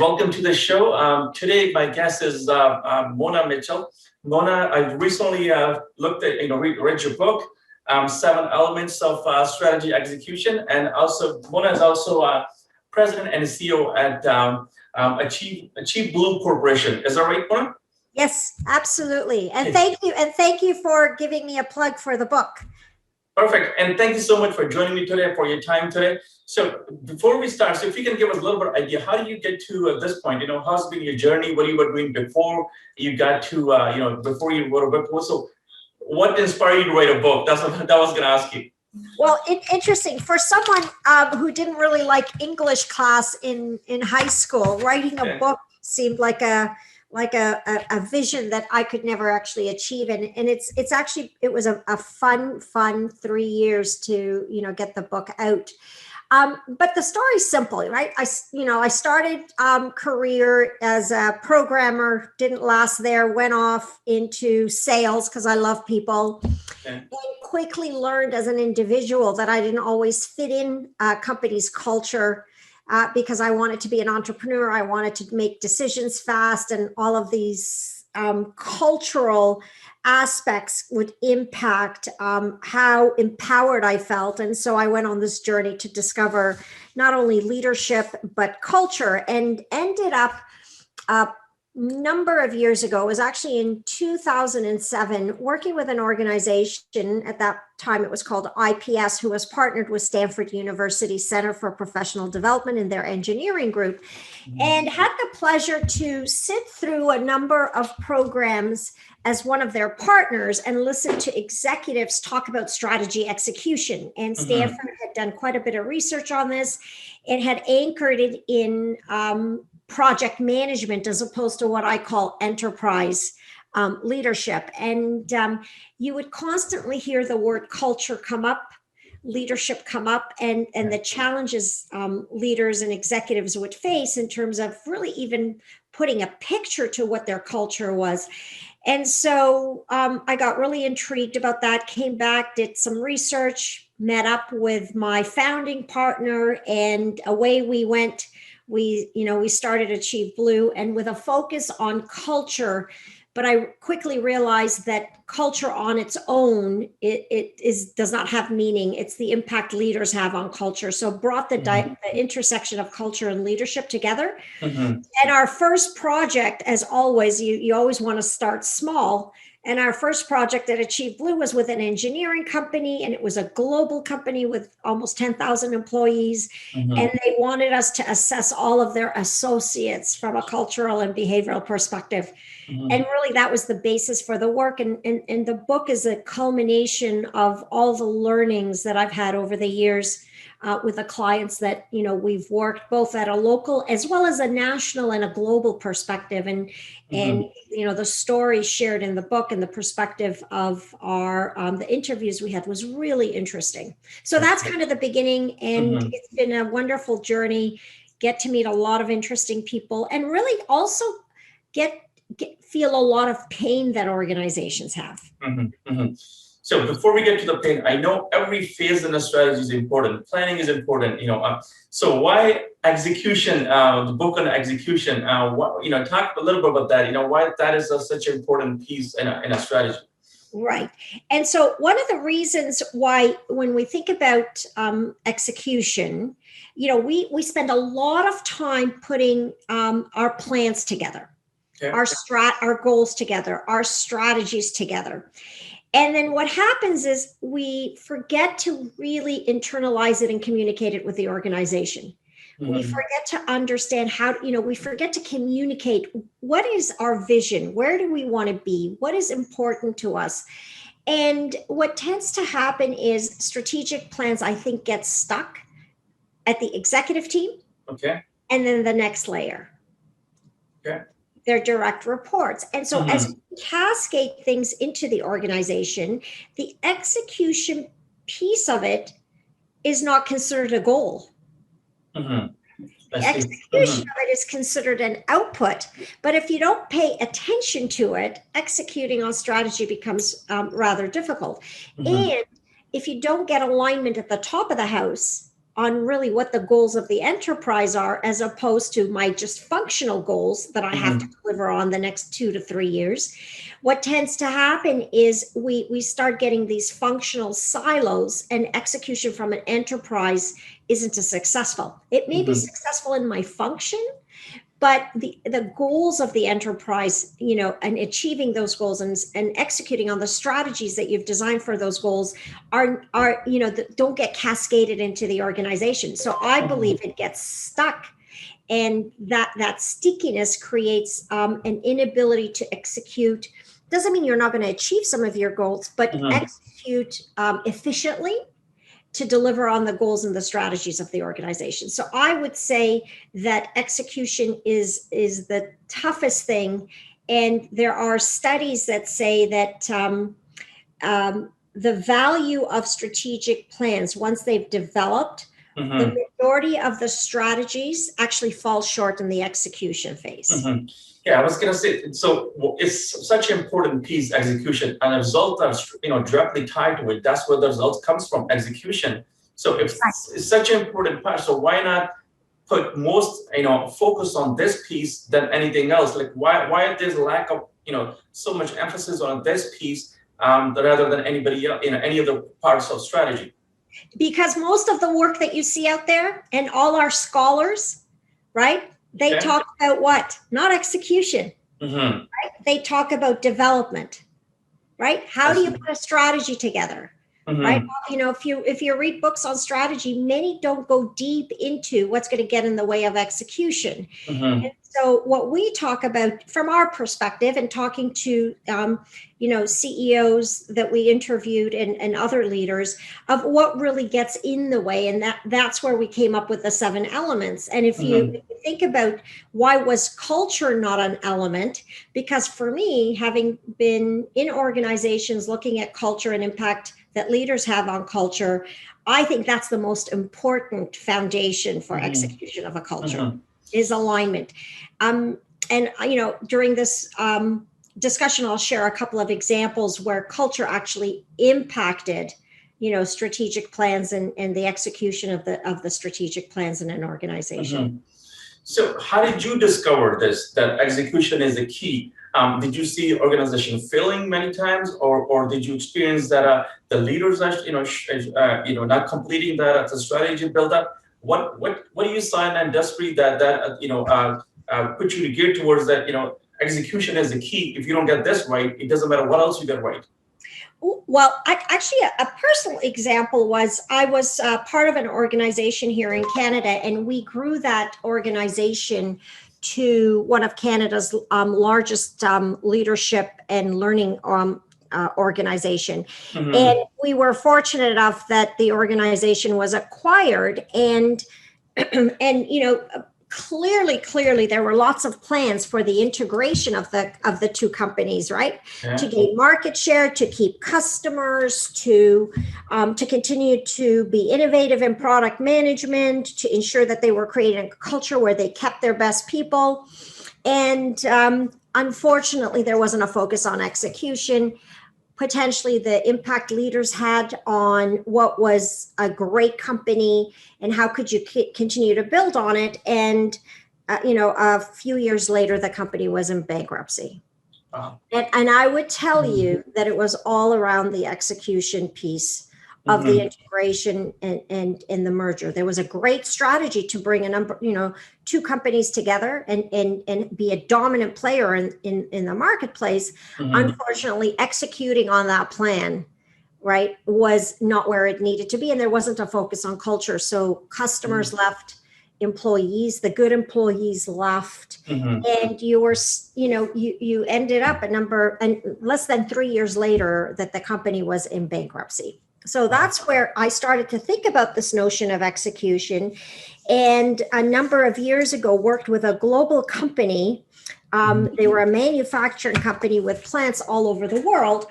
welcome to the show. Today, my guest is Mona Mitchell. Mona, I recently looked at, read your book, 7 Elements of Strategy Execution, and also Mona is also president and CEO at ACHIEVEBLUE Corporation. Is that right, Mona? Yes, absolutely. And thank you for giving me a plug for the book. Perfect. And thank you so much for joining me today, for your time today. So before we start, so if you can give us a little bit of idea, how did you get to this point? How's been your journey? What you were doing before you got to, before you wrote a book? So what inspired you to write a book? That's what I was going to ask you. Well, interesting. For someone who didn't really like English class in high school, writing a book seemed like a vision that I could never actually achieve. And it was a fun 3 years to, get the book out. But the story's simple, right? I started career as a programmer, didn't last there, went off into sales because I love people, and quickly learned as an individual that I didn't always fit in a company's culture. Because I wanted to be an entrepreneur, I wanted to make decisions fast, and all of these cultural aspects would impact how empowered I felt. And so I went on this journey to discover not only leadership, but culture, and ended up a number of years ago, it was actually in 2007, working with an organization. At that time, it was called IPS, who was partnered with Stanford University Center for Professional Development in their engineering group, and had the pleasure to sit through a number of programs as one of their partners and listen to executives talk about strategy execution. And Stanford had done quite a bit of research on this and had anchored it in project management as opposed to what I call enterprise leadership. And you would constantly hear the word culture come up, leadership come up, and the challenges leaders and executives would face in terms of really even putting a picture to what their culture was. And so I got really intrigued about that, came back, did some research, met up with my founding partner, and away we went. We started ACHIEVEBLUE, and with a focus on culture, but I quickly realized that culture on its own, it does not have meaning. It's the impact leaders have on culture. So brought the intersection of culture and leadership together. And our first project, as always, you always want to start small. And our first project at ACHIEVEBLUE was with an engineering company, and it was a global company with almost 10,000 employees. And they wanted us to assess all of their associates from a cultural and behavioral perspective. And really, that was the basis for the work. And the book is a culmination of all the learnings that I've had over the years with the clients that, we've worked both at a local as well as a national and a global perspective. And the story shared in the book and the perspective of our the interviews we had was really interesting. So that's kind of the beginning, and it's been a wonderful journey. Get to meet a lot of interesting people, and really also feel a lot of pain that organizations have. So before we get to the pain, I know every phase in a strategy is important. Planning is important, so why execution, the book on execution, talk a little bit about that, why that is such an important piece in a strategy. Right. And so one of the reasons why, when we think about execution, we spend a lot of time putting our plans together, our goals together, our strategies together. And then what happens is we forget to really internalize it and communicate it with the organization. We forget to understand how, we forget to communicate what is our vision, where do we want to be, what is important to us. And what tends to happen is strategic plans, I think, get stuck at the executive team. And then the next layer. Their direct reports. And so as we cascade things into the organization, the execution piece of it is not considered a goal. The execution of it is considered an output. But if you don't pay attention to it, executing on strategy becomes rather difficult. And if you don't get alignment at the top of the house, on really what the goals of the enterprise are, as opposed to my just functional goals that I have to deliver on the next 2 to 3 years. What tends to happen is we start getting these functional silos, and execution from an enterprise isn't as successful. It may be successful in my function, but the goals of the enterprise, and achieving those goals and executing on the strategies that you've designed for those goals are don't get cascaded into the organization. So I believe it gets stuck, and that stickiness creates an inability to execute. Doesn't mean you're not going to achieve some of your goals, but execute efficiently to deliver on the goals and the strategies of the organization. So I would say that execution is the toughest thing. And there are studies that say that the value of strategic plans, once they've developed, the majority of the strategies actually fall short in the execution phase. Yeah, I was going to say, so it's such an important piece, execution, and the results are, directly tied to it. That's where the results comes from, execution. So if it's such an important part, so why not put most, focus on this piece than anything else? Like why there's a lack of, so much emphasis on this piece rather than anybody else, any other parts of strategy? Because most of the work that you see out there and all our scholars, right? They talk about what? Not execution. Right? They talk about development, right? How do you put a strategy together? Right? If you read books on strategy, many don't go deep into what's going to get in the way of execution. And so what we talk about from our perspective, and talking to CEOs that we interviewed and other leaders, of what really gets in the way, and that's where we came up with the 7 elements. And if you think about why was culture not an element, because for me, having been in organizations looking at culture and impact that leaders have on culture, I think that's the most important foundation for execution of a culture is alignment. And during this discussion, I'll share a couple of examples where culture actually impacted, strategic plans and the execution of the strategic plans in an organization. So how did you discover this, that execution is the key? Did you see organization failing many times, or did you experience that the leaders are, not completing that as a strategy build up? What do you saw in industry that put you to gear towards that? Execution is the key. If you don't get this right, it doesn't matter what else you get right. Well, actually, a personal example was I was part of an organization here in Canada, and we grew that organization to one of Canada's largest leadership and learning organization. And we were fortunate enough that the organization was acquired, and clearly there were lots of plans for the integration of the two companies, right? To gain market share, to keep customers, to continue to be innovative in product management, to ensure that they were creating a culture where they kept their best people. And unfortunately, there wasn't a focus on execution. Potentially the impact leaders had on what was a great company and how could you continue to build on it. And, a few years later, the company was in bankruptcy. Wow. And I would tell you that it was all around the execution piece of the integration and the merger. There was a great strategy to bring a number, two companies together and be a dominant player in the marketplace. Unfortunately, executing on that plan, right, was not where it needed to be. And there wasn't a focus on culture. So customers left, employees, the good employees left, and you were, you ended up less than 3 years later that the company was in bankruptcy. So that's where I started to think about this notion of execution. And a number of years ago, worked with a global company. They were a manufacturing company with plants all over the world.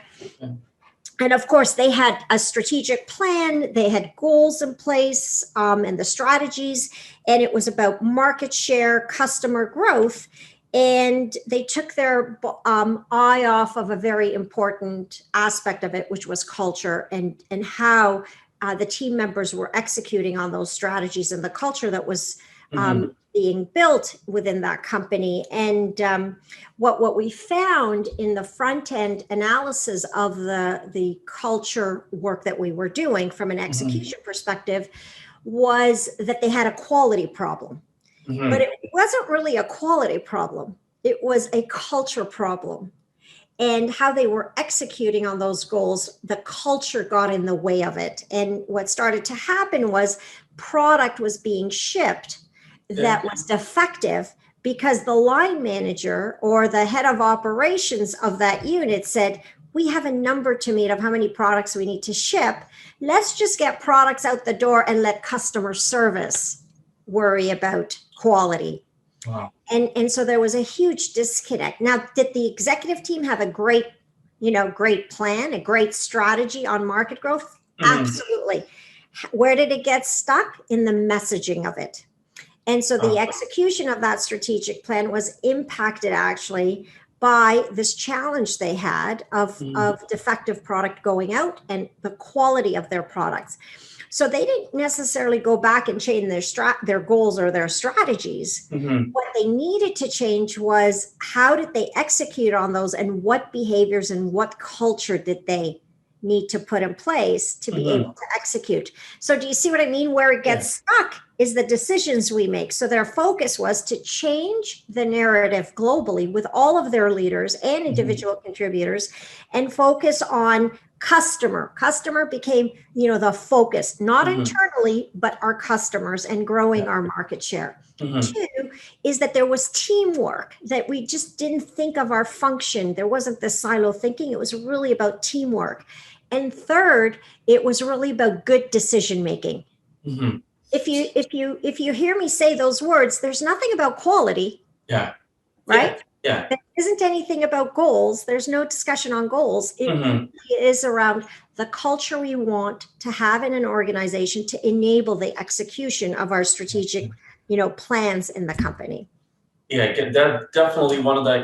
And of course, they had a strategic plan. They had goals in place and the strategies. And it was about market share, customer growth. And they took their eye off of a very important aspect of it, which was culture and how the team members were executing on those strategies and the culture that was Mhm. being built within that company. And what we found in the front end analysis of the culture work that we were doing from an execution perspective was that they had a quality problem. But Mhm. it wasn't really a quality problem. It was a culture problem. And how they were executing on those goals, the culture got in the way of it. And what started to happen was product was being shipped Yeah. that was defective because the line manager or the head of operations of that unit said, we have a number to meet of how many products we need to ship. Let's just get products out the door and let customer service worry about quality. Wow. And so there was a huge disconnect. Now, did the executive team have a great, great plan, a great strategy on market growth? Mhm. Absolutely. Where did it get stuck? In the messaging of it. And so the execution of that strategic plan was impacted actually by this challenge they had of defective product going out and the quality of their products. So they didn't necessarily go back and change their goals or their strategies. Mhm. What they needed to change was how did they execute on those and what behaviors and what culture did they need to put in place to be able to execute. So do you see what I mean? Where it gets stuck is the decisions we make. So their focus was to change the narrative globally with all of their leaders and individual contributors and focus on customer. Customer became, the focus, not internally, but our customers and growing our market share. Two is that there was teamwork, that we just didn't think of our function. There wasn't this silo thinking. It was really about teamwork. And third, it was really about good decision making. Mhm. If you hear me say those words, there's nothing about quality. Yeah. Right? Yeah. There isn't anything about goals. There's no discussion on goals. It really is around the culture we want to have in an organization to enable the execution of our strategic, plans in the company. Yeah, that definitely one of the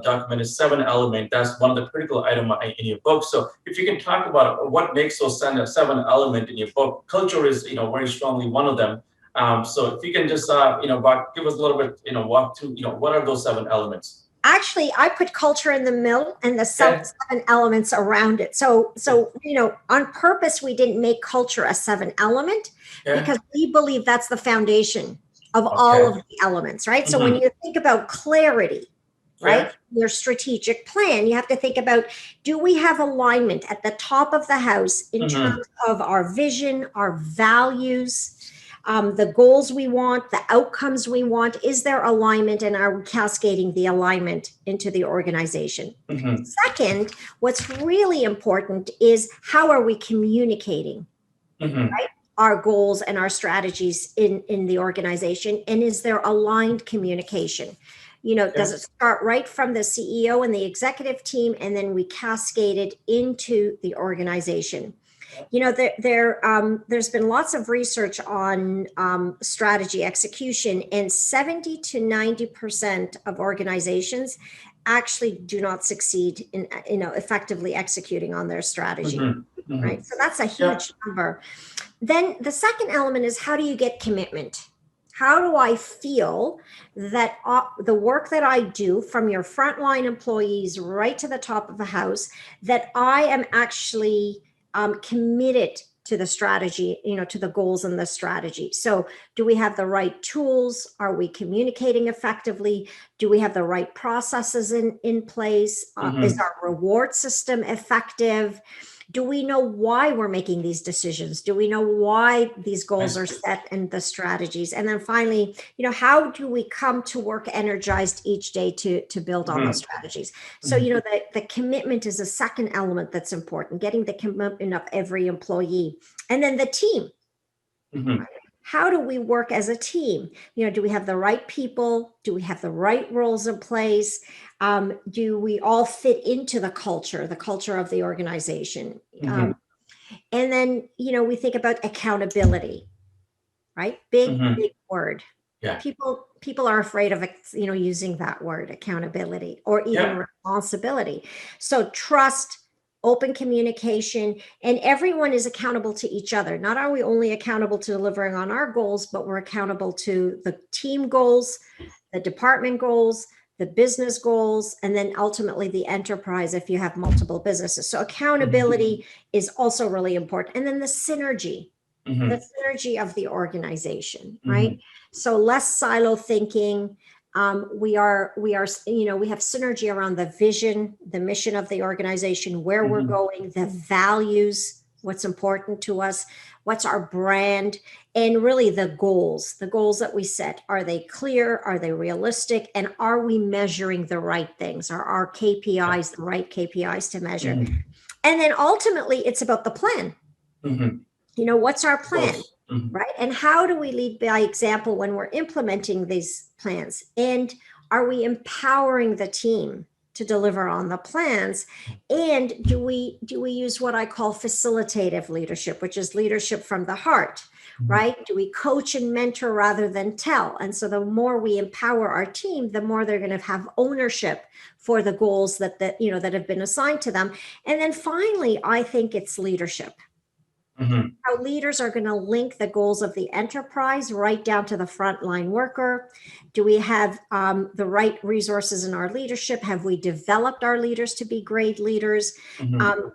documented 7 element. That's one of the critical item in your book. So if you can talk about what makes those 7 element in your book, culture is very strongly one of them. So if you can just give us a little bit walk through what are those 7 elements? Actually, I put culture in the middle and the 7 elements around it. So on purpose, we didn't make culture a 7 element because we believe that's the foundation of all of the elements, right? So when you think about clarity, right, your strategic plan, you have to think about, do we have alignment at the top of the house in terms of our vision, our values, the goals we want, the outcomes we want? Is there alignment, and are we cascading the alignment into the organization? Second, what's really important is how are we communicating, right? Our goals and our strategies in the organization, and is there aligned communication? Does it start right from the CEO and the executive team, and then we cascade it into the organization? There's been lots of research on strategy execution, and 70 to 90% of organizations actually do not succeed in effectively executing on their strategy. Right? So that's a huge number. Then the second element is, how do you get commitment? How do I feel that the work that I do, from your frontline employees right to the top of the house, that I am actually committed to the strategy, to the goals and the strategy? So do we have the right tools? Are we communicating effectively? Do we have the right processes in place? Is our reward system effective? Do we know why we're making these decisions? Do we know why these goals are set and the strategies? And then finally, how do we come to work energized each day to build on those strategies? So, the commitment is a second element that's important, getting the commitment of every employee. And then the team. How do we work as a team? Do we have the right people? Do we have the right roles in place? Do we all fit into the culture of the organization? And then, we think about accountability, right? Big word. Yeah. People are afraid of, using that word, accountability, or even responsibility. So trust, open communication, and everyone is accountable to each other. Not are we only accountable to delivering on our goals, but we're accountable to the team goals, the department goals, the business goals, and then ultimately the enterprise if you have multiple businesses. So accountability is also really important. And then the synergy of the organization, right? So less silo thinking. We have synergy around the vision, the mission of the organization, where we're going, the values, what's important to us, what's our brand, and really the goals that we set. Are they clear? Are they realistic? And are we measuring the right things? Are our KPIs the right KPIs to measure? And then ultimately it's about the plan. What's our plan? Right? And how do we lead by example when we're implementing these plans? And are we empowering the team to deliver on the plans? And do we use what I call facilitative leadership, which is leadership from the heart, right? Do we coach and mentor rather than tell? And so the more we empower our team, the more they're going to have ownership for the goals that have been assigned to them. And then finally, I think it's leadership. How leaders are going to link the goals of the enterprise right down to the frontline worker. Do we have the right resources in our leadership? Have we developed our leaders to be great leaders?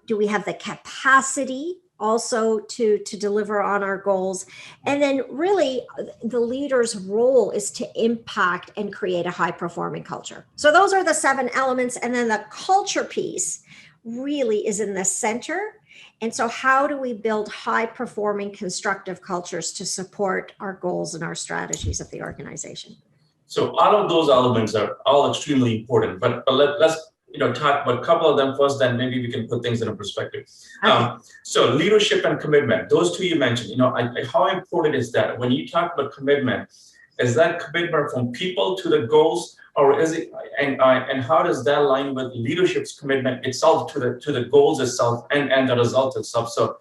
Do we have the capacity also to deliver on our goals? And then really the leader's role is to impact and create a high performing culture. So those are the 7 elements. And then the culture piece really is in the center. And so how do we build high performing constructive cultures to support our goals and our strategies of the organization? So all of those elements are all extremely important, but let's talk about a couple of them first, then maybe we can put things in a perspective. Okay. So leadership and commitment, those two you mentioned, how important is that? When you talk about commitment, is that commitment from people to the goals, or is it, and how does that align with leadership's commitment itself to the goals itself and the result itself? So,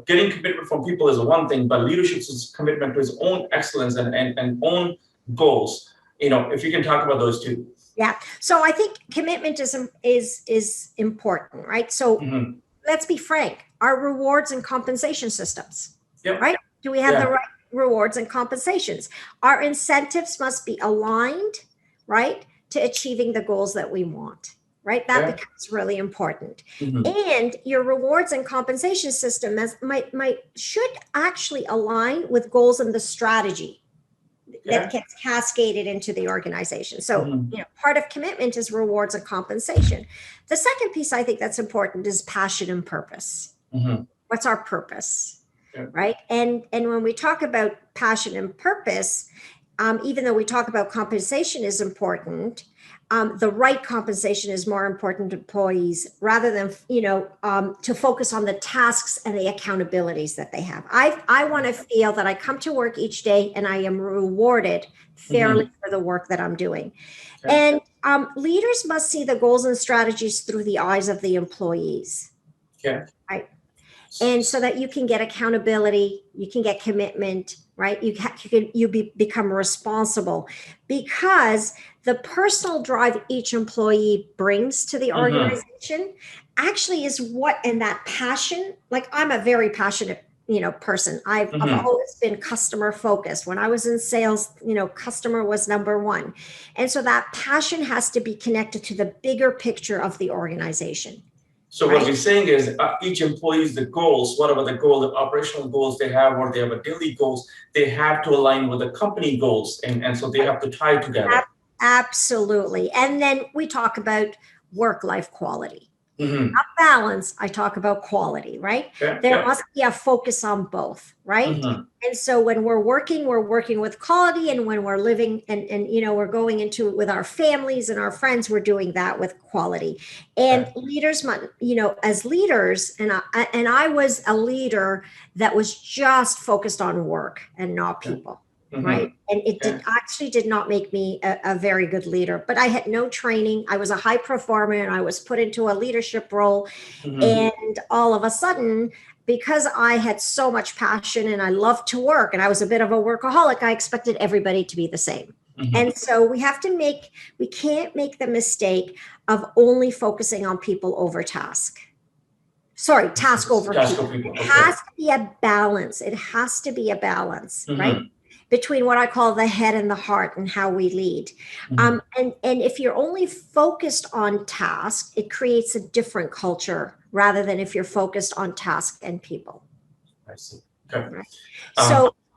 getting commitment from people is one thing, but leadership's commitment to its own excellence and own goals, if you can talk about those two. Yeah. So I think commitment is important, right? So let's be frank, our rewards and compensation systems, right? Do we have the right rewards and compensations? Our incentives must be aligned, right, to achieving the goals that we want, right? That becomes really important. And your rewards and compensation system should actually align with goals and the strategy that gets cascaded into the organization. So, part of commitment is rewards and compensation. The second piece I think that's important is passion and purpose. What's our purpose, right? And when we talk about passion and purpose, even though we talk about compensation is important, the right compensation is more important to employees rather than, to focus on the tasks and the accountabilities that they have. I want to feel that I come to work each day and I am rewarded fairly for the work that I'm doing. And leaders must see the goals and strategies through the eyes of the employees. Right. And so that you can get accountability, you can get commitment, right? You become responsible, because the personal drive each employee brings to the organization actually is and that passion, like I'm a very passionate, person. I've always been customer focused. When I was in sales, customer was number one. And so that passion has to be connected to the bigger picture of the organization. So what you're saying is each employee's the goals, whatever the goal, the operational goals they have, or they have a daily goals, they have to align with the company goals. And so they have to tie together. Absolutely. And then we talk about work-life quality. Not balance, I talk about quality, right? There must be a focus on both, right? And so when we're working with quality, and when we're living and we're going into it with our families and our friends, we're doing that with quality. And leaders, as leaders, and I was a leader that was just focused on work and not people. Right. And it did not make me a very good leader, but I had no training. I was a high performer and I was put into a leadership role. And all of a sudden, because I had so much passion and I loved to work and I was a bit of a workaholic, I expected everybody to be the same. And so we can't make the mistake of only focusing on people over task. sorry, task over Task people. over people. It has to be a balance. It has to be a balance, right? Between what I call the head and the heart and how we lead. And if you're only focused on task, it creates a different culture rather than if you're focused on task and people. I see. Okay. Right?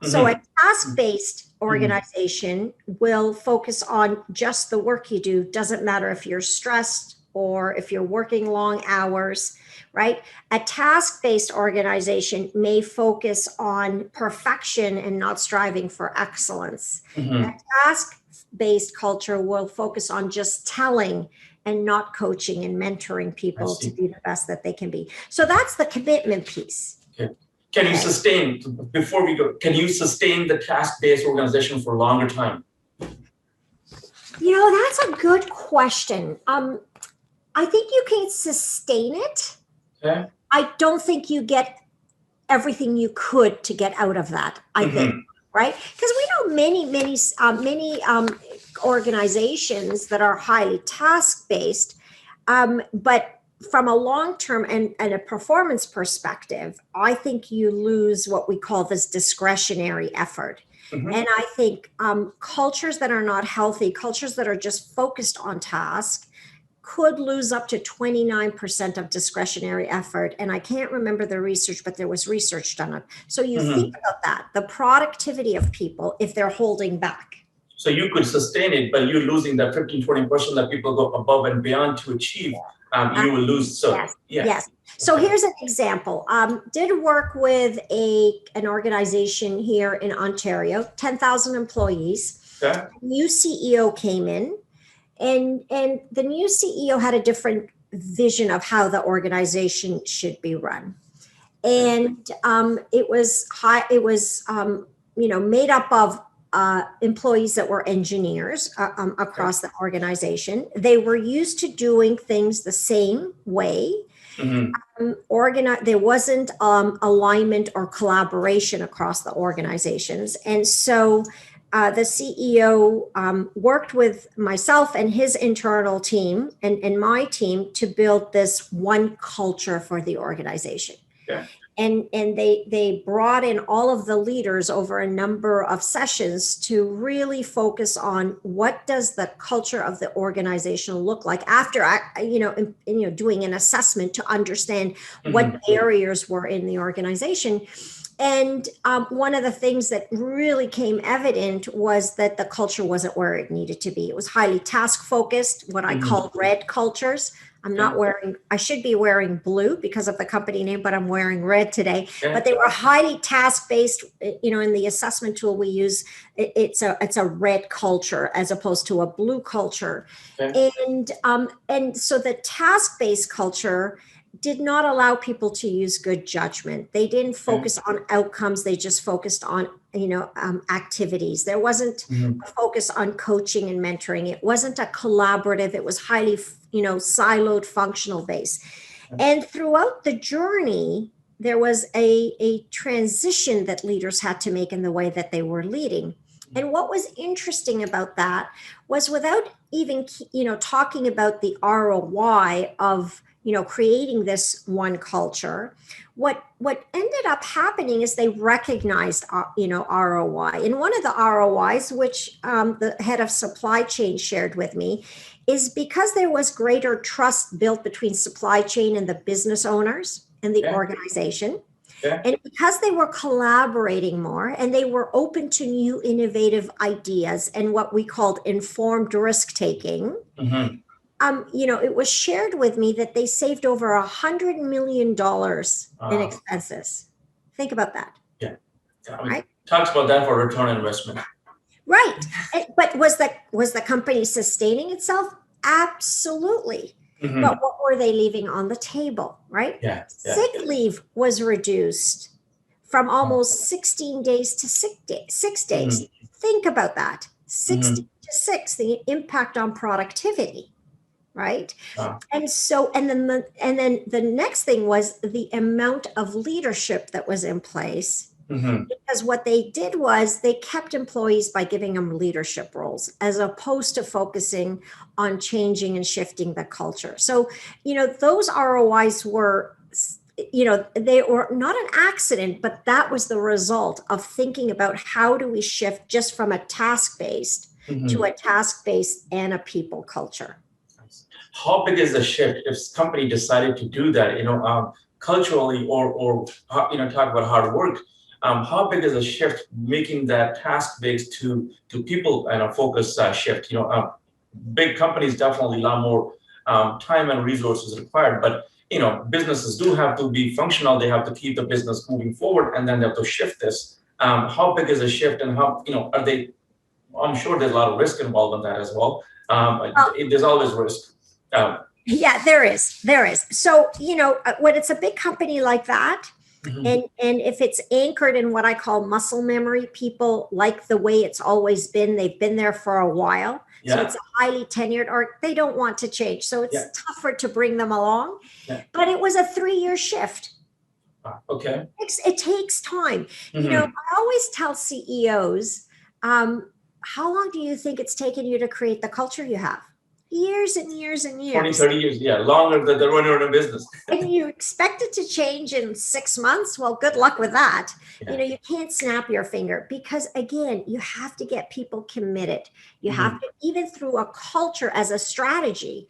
So a task-based organization will focus on just the work you do. Doesn't matter if you're stressed or if you're working long hours, right? A task-based organization may focus on perfection and not striving for excellence. A task-based culture will focus on just telling and not coaching and mentoring people to be the best that they can be. So that's the commitment piece. Okay. Can you sustain, before we go, can you sustain the task-based organization for a longer time? You know, that's a good question. I think you can sustain it. Okay. I don't think you get everything you could to get out of that, I think, right? Because we know many organizations that are highly task-based, but from a long-term and a performance perspective, I think you lose what we call this discretionary effort. And I think cultures that are not healthy, cultures that are just focused on task, could lose up to 29% of discretionary effort. And I can't remember the research, but there was research done on it. So you think about that, the productivity of people if they're holding back. So you could sustain it, but you're losing that 15-20% that people go above and beyond to achieve. You will lose. So yes. So here's an example. Did work with an organization here in Ontario, 10,000 employees. Okay. New CEO came in. And the new CEO had a different vision of how the organization should be run, and it was made up of employees that were engineers across the organization. They were used to doing things the same way. There wasn't alignment or collaboration across the organizations, and so. The CEO worked with myself and his internal team and my team to build this one culture for the organization. Yeah. And they brought in all of the leaders over a number of sessions to really focus on what does the culture of the organization look like after doing an assessment to understand what barriers were in the organization. And one of the things that really came evident was that the culture wasn't where it needed to be. It was highly task focused, what I call red cultures. I should be wearing blue because of the company name, but I'm wearing red today. But they were highly task based. In the assessment tool we use, it's a red culture as opposed to a blue culture. And so the task based culture did not allow people to use good judgment. They didn't focus on outcomes. They just focused on, activities. There wasn't a focus on coaching and mentoring. It wasn't a collaborative. It was highly, siloed functional base. And throughout the journey, there was a transition that leaders had to make in the way that they were leading. And what was interesting about that was without even, talking about the ROI of creating this one culture, what ended up happening is they recognized, ROI. And one of the ROIs, which the head of supply chain shared with me, is because there was greater trust built between supply chain and the business owners and the organization. And because they were collaborating more and they were open to new innovative ideas and what we called informed risk taking, it was shared with me that they saved over $100 million in expenses. Think about that. Yeah. Right? Talks about that for return on investment. Right. But was the company sustaining itself? Absolutely. But what were they leaving on the table, right? Sick leave was reduced from almost 16 days to 6 days. Think about that. 60 to 6, the impact on productivity. Right. And then the next thing was the amount of leadership that was in place, because what they did was they kept employees by giving them leadership roles as opposed to focusing on changing and shifting the culture. So, those ROIs were they were not an accident, but that was the result of thinking about how do we shift just from a task-based to a task-based and a people culture. How big is the shift if company decided to do that, culturally or talk about hard work? How big is the shift making that task-based to people and a focus shift? Big companies definitely a lot more time and resources required, but businesses do have to be functional. They have to keep the business moving forward, and then they have to shift this. How big is the shift, and how are they? I'm sure there's a lot of risk involved in that as well. There's always risk. Yeah, there is. So, when it's a big company like that, and if it's anchored in what I call muscle memory, people like the way it's always been. They've been there for a while. So it's a highly tenured, or they don't want to change. So it's tougher to bring them along. But it was a 3-year shift. Okay. It takes time. I always tell CEOs, how long do you think it's taken you to create the culture you have? Years and years and years. 20, 30 years, longer than the runner in a business. And you expect it to change in 6 months? Well, good luck with that. You can't snap your finger, because again, you have to get people committed. You have to, even through a culture as a strategy,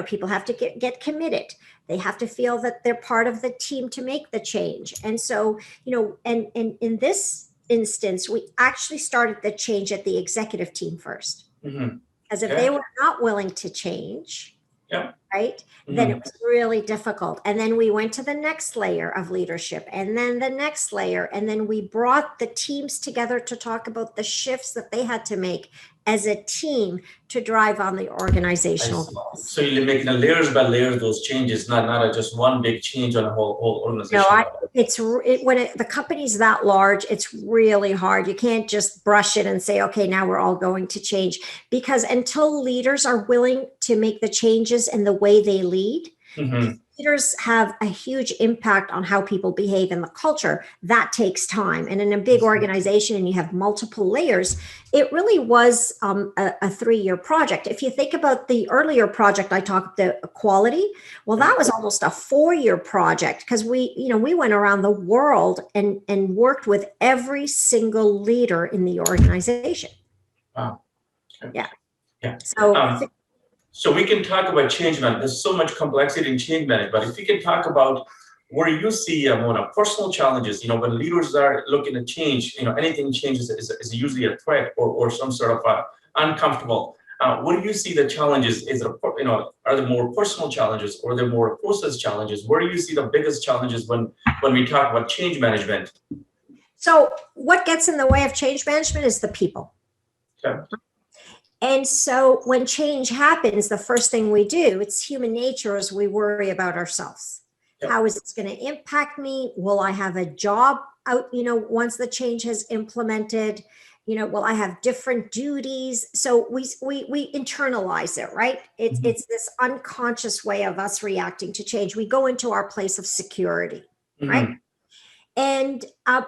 people have to get committed. They have to feel that they're part of the team to make the change. And so, and in this instance, we actually started the change at the executive team first. Because if they were not willing to change, right, then it was really difficult. And then we went to the next layer of leadership, and then the next layer. And then we brought the teams together to talk about the shifts that they had to make as a team to drive on the organizational goals. So you're making layers by layers those changes, not just one big change on a whole organization. When the company's that large, it's really hard. You can't just brush it and say, okay, now we're all going to change, because until leaders are willing to make the changes in the way they lead, leaders have a huge impact on how people behave in the culture. That takes time. And in a big organization, and you have multiple layers, it really was a 3-year project. If you think about the earlier project, I talked the quality. Well, that was almost a 4-year project, because we went around the world and worked with every single leader in the organization. Wow. Yeah. So we can talk about change management. There's so much complexity in change management. But if you can talk about where you see, Mona, personal challenges, when leaders are looking to change, anything changes is usually a threat or some sort of uncomfortable. Where do you see the challenges? Are there more personal challenges, or are there more process challenges? Where do you see the biggest challenges when we talk about change management? So what gets in the way of change management is the people. Okay. And so when change happens, the first thing we do, it's human nature, is we worry about ourselves. Yep. How is it going to impact me? Will I have a job out, once the change has implemented? Will I have different duties? So we internalize it, right? It's this unconscious way of us reacting to change. We go into our place of security, right? And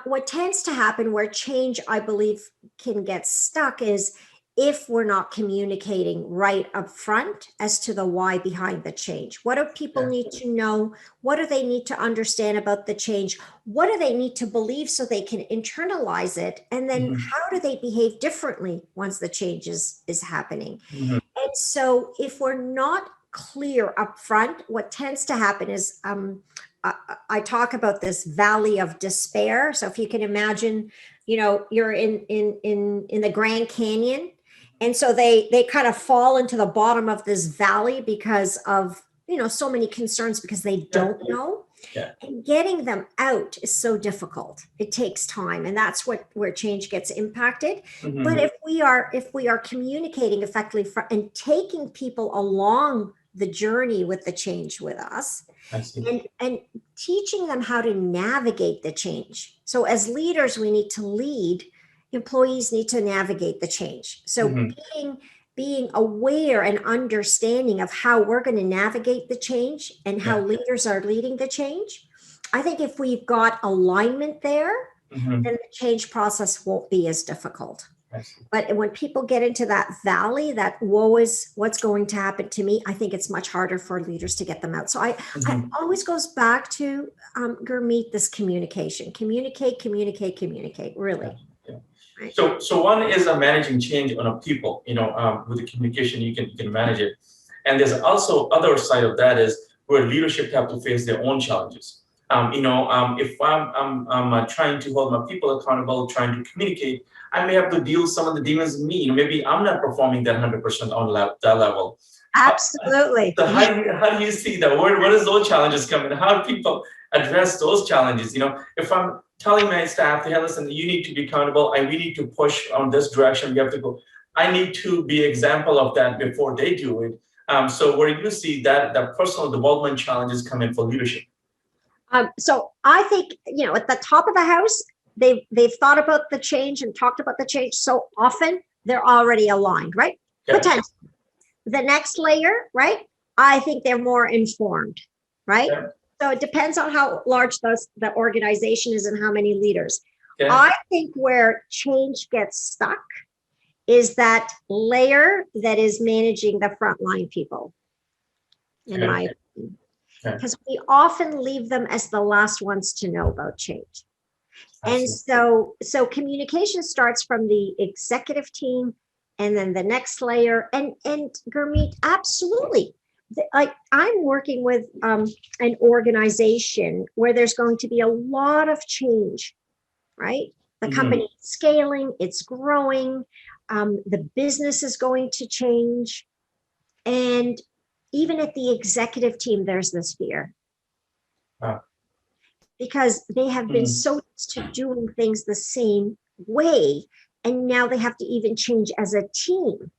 what tends to happen where change, I believe, can get stuck is if we're not communicating right up front as to the why behind the change. What do people need to know? What do they need to understand about the change? What do they need to believe so they can internalize it? And then how do they behave differently once the change is happening? And so if we're not clear up front, what tends to happen is I talk about this valley of despair. So if you can imagine, you're in the Grand Canyon. And so they kind of fall into the bottom of this valley because of, so many concerns, because they don't know. Yeah. And getting them out is so difficult. It takes time. And that's where change gets impacted. But if we are communicating effectively and taking people along the journey with the change with us, and teaching them how to navigate the change. So as leaders, we need to lead. Employees need to navigate the change. So being aware and understanding of how we're going to navigate the change and how leaders are leading the change. I think if we've got alignment there, then the change process won't be as difficult. I see. But when people get into that valley, that woe is what's going to happen to me, I think it's much harder for leaders to get them out. So I Mhm. always goes back to Gurmeet, this communication, communicate, really. Yeah, yeah. Right. So one is managing change on a people, with the communication, you can manage it. And there's also other side of that is where leadership have to face their own challenges. If I'm trying to hold my people accountable, trying to communicate, I may have to deal with some of the demons in me. Maybe I'm not performing that 100% on that level. How- Absolutely. So how do you see that? Where does those challenges come in? How do people address those challenges? If I'm telling my staff, hey, listen, you need to be accountable and we need to push on this direction, we have to go. I need to be example of that before they do it. So where you see that personal development challenges come in for leadership. So I think, at the top of the house, they've thought about the change and talked about the change so often, they're already aligned, right? Okay. Potentially. The next layer, right? I think they're more informed, right? Yeah. So it depends on how large the organization is and how many leaders. Okay. I think where change gets stuck is that layer that is managing the frontline people, in Okay. my opinion. Okay. Because we often leave them as the last ones to know about change. I And see. so communication starts from the executive team and then the next layer. And Gurmeet, absolutely. Like I'm working with an organization where there's going to be a lot of change, right? The company is scaling, it's growing, the business is going to change. And even at the executive team, there's this fear. Wow. Because they have been so used to doing things the same way. And now they have to even change as a team,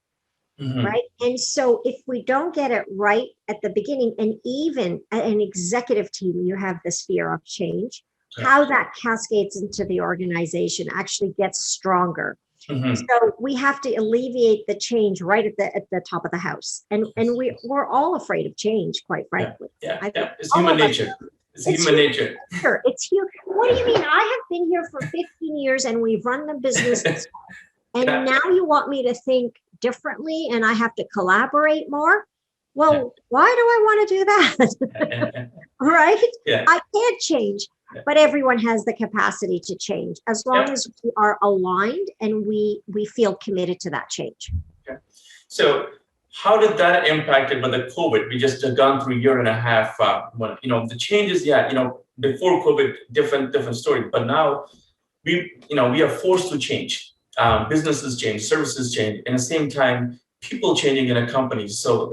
right? And so if we don't get it right at the beginning, and even at an executive team, you have this fear of change, how that cascades into the organization actually gets stronger. So we have to alleviate the change right at the top of the house. And we're all afraid of change, quite frankly. Yeah. It's human nature. It's human nature. It's human. What do you mean? I have been here for 15 years and we've run the business. And now you want me to think differently and I have to collaborate more? Well, why do I want to do that? Right? Yeah. I can't change, but everyone has the capacity to change as long as we are aligned and we feel committed to that change. Okay. So how did that impact it with the COVID? We just gone through a year and a half. When the changes, before COVID, different story. But now we are forced to change. Businesses change, services change, and at the same time, people changing in a company. So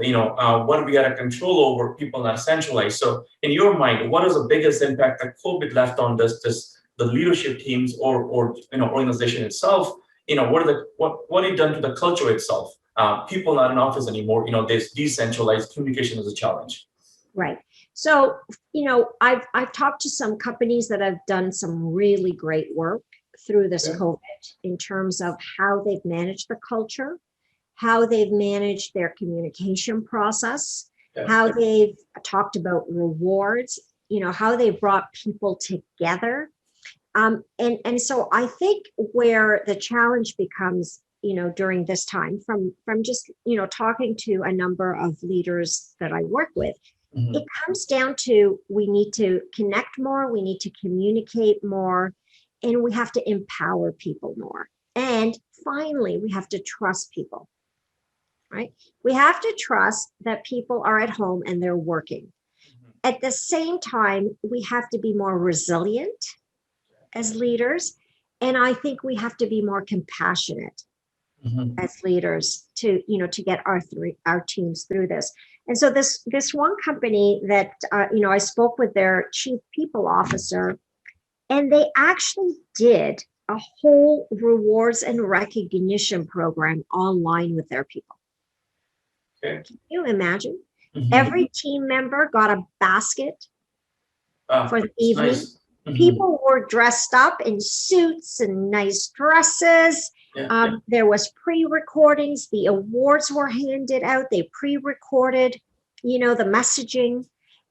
what we got to control over, people not centralized. So in your mind, what is the biggest impact that COVID left on the leadership teams or organization itself? What have you done to the culture itself? People not in office anymore. There's decentralized communication is a challenge. Right. So, I've talked to some companies that have done some really great work through this COVID in terms of how they've managed the culture, how they've managed their communication process, how they've talked about rewards, how they brought people together. And so I think where the challenge becomes, during this time from just, talking to a number of leaders that I work with, it comes down to we need to connect more, we need to communicate more, and we have to empower people more. And finally, we have to trust people, right? We have to trust that people are at home and they're working. At the same time, we have to be more resilient as leaders. And I think we have to be more compassionate as leaders to get our teams through this. And so this one company that, I spoke with their chief people officer, and they actually did a whole rewards and recognition program online with their people. Okay. Can you imagine? Every team member got a basket for the evening. Nice. People were dressed up in suits and nice dresses. There was pre-recordings. The awards were handed out. They pre-recorded, the messaging,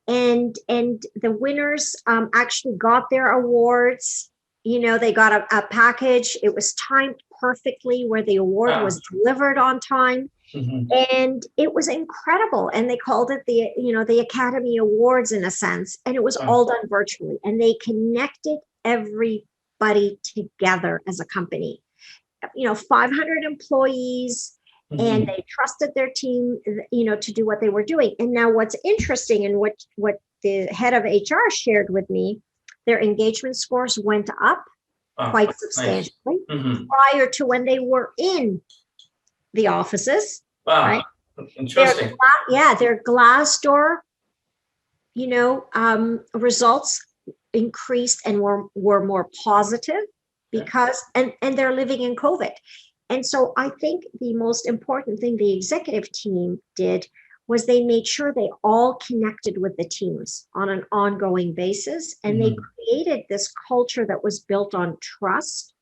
and the winners actually got their awards. they got a package. It was timed perfectly where the award was delivered on time. And it was incredible. And they called it the Academy Awards in a sense. And it was all done virtually. And they connected everybody together as a company. 500 employees, and they trusted their team, to do what they were doing. And now what's interesting, and what the head of HR shared with me, their engagement scores went up quite substantially prior to when they were in the offices. Wow. Right? Interesting. Their Glassdoor, results increased and were more positive because, and they're living in COVID. And so I think the most important thing the executive team did was they made sure they all connected with the teams on an ongoing basis. And they created this culture that was built on trust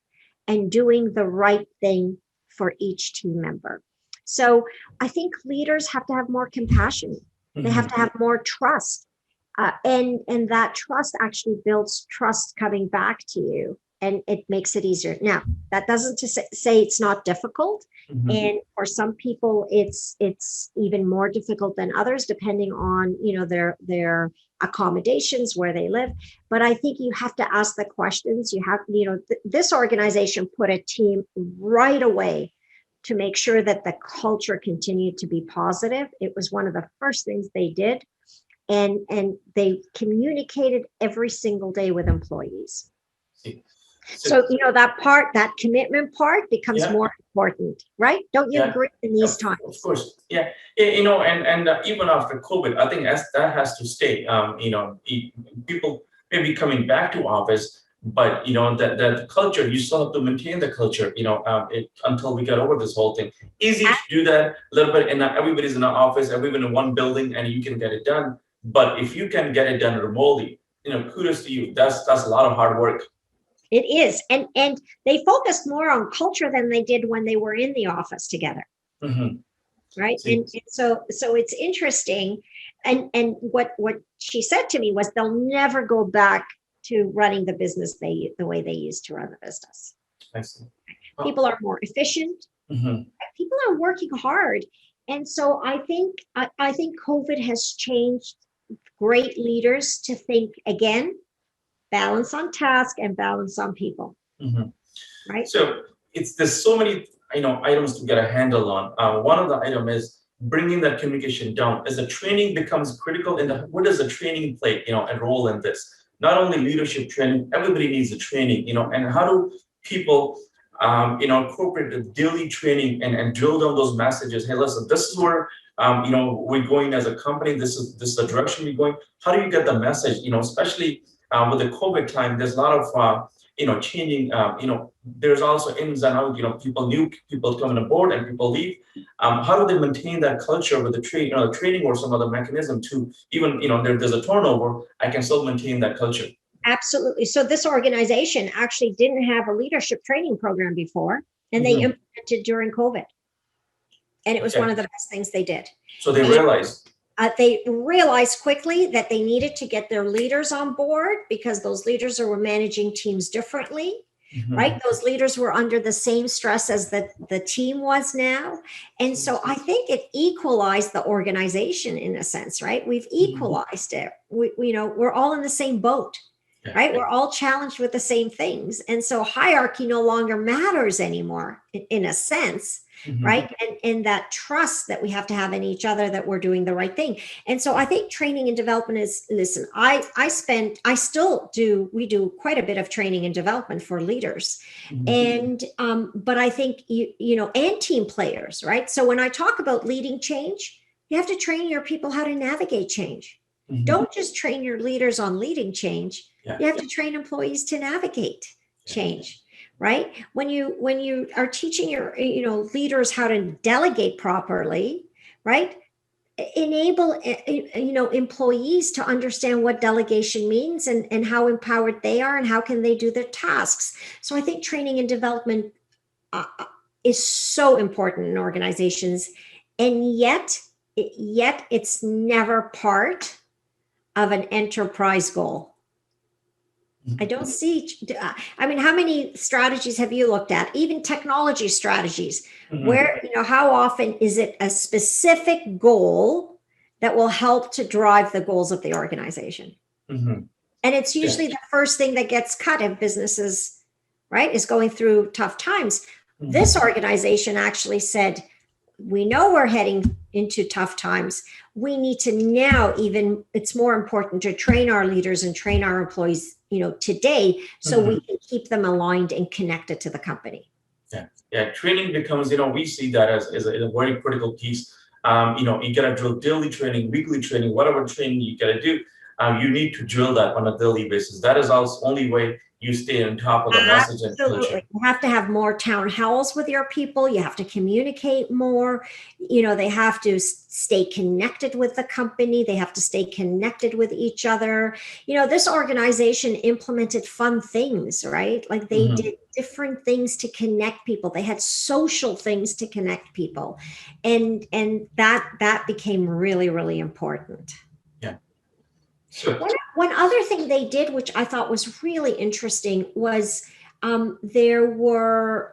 and doing the right thing for each team member. So I think leaders have to have more compassion. They have to have more trust. And that trust actually builds trust coming back to you, and it makes it easier. Now, that doesn't say it's not difficult. And for some people, it's even more difficult than others, depending on, their accommodations, where they live. But I think you have to ask the questions. You have, this organization put a team right away to make sure that the culture continued to be positive. It was one of the first things they did. And they communicated every single day with employees. So, that commitment part becomes more important, right? Don't you agree in these times? Of course. Yeah. And even after COVID, I think that has to stay. People may be coming back to office, but that culture, you still have to maintain the culture, until we get over this whole thing. Easy to do that a little bit, and everybody's in an office, everybody in one building, and you can get it done. But if you can get it done remotely, kudos to you. That's a lot of hard work. It is, and they focused more on culture than they did when they were in the office together, right? And so it's interesting, and what she said to me was they'll never go back to running the business the way they used to run the business. I see. People are more efficient. People are working hard, and so I think COVID has changed great leaders to think again. Balance on task and balance on people, right? So there's so many items to get a handle on. One of the item is bringing that communication down. As the training becomes critical, what does the training play a role in this? Not only leadership training, everybody needs the training. And how do people incorporate the daily training and drill down those messages? Hey, listen, this is where we're going as a company. This is the direction we're going. How do you get the message? Especially with the COVID time, there's a lot of changing. There's also ins and outs. New people coming aboard and people leave. How do they maintain that culture with the training or some other mechanism to even there's a turnover, I can still maintain that culture. Absolutely. So this organization actually didn't have a leadership training program before, and they implemented during COVID, and it was one of the best things they did. So they realized. They realized quickly that they needed to get their leaders on board because those leaders were managing teams differently, right? Those leaders were under the same stress as the team was now. And so I think it equalized the organization in a sense, right? We've equalized it. We're all in the same boat, right? We're all challenged with the same things. And so hierarchy no longer matters anymore in a sense. Right. And that trust that we have to have in each other that we're doing the right thing. And so I think training and development is, listen, we do quite a bit of training and development for leaders. And, but I think, and team players, right? So when I talk about leading change, you have to train your people how to navigate change. Don't just train your leaders on leading change. You have to train employees to navigate change. Right? When you are teaching your leaders how to delegate properly, right? Enable employees to understand what delegation means and how empowered they are and how can they do their tasks. So I think training and development is so important in organizations, and yet it's never part of an enterprise goal. I don't see, I mean, how many strategies have you looked at? Even technology strategies, where, how often is it a specific goal that will help to drive the goals of the organization? Mhm. And it's Yeah. usually the first thing that gets cut if businesses, right, is going through tough times. This organization actually said, we know we're heading into tough times. We need to now, even it's more important to train our leaders and train our employees, today, so we can keep them aligned and connected to the company. Yeah, training becomes, we see that as a very critical piece. You gotta drill daily training, weekly training, whatever training you gotta do. You need to drill that on a daily basis. That is also the only way you stay on top of the message and culture. Absolutely. You have to have more town halls with your people. You have to communicate more. They have to stay connected with the company. They have to stay connected with each other. This organization implemented fun things, right? Like they did different things to connect people. They had social things to connect people. And that became really, really important. Yeah. Sure. One other thing they did, which I thought was really interesting, was there were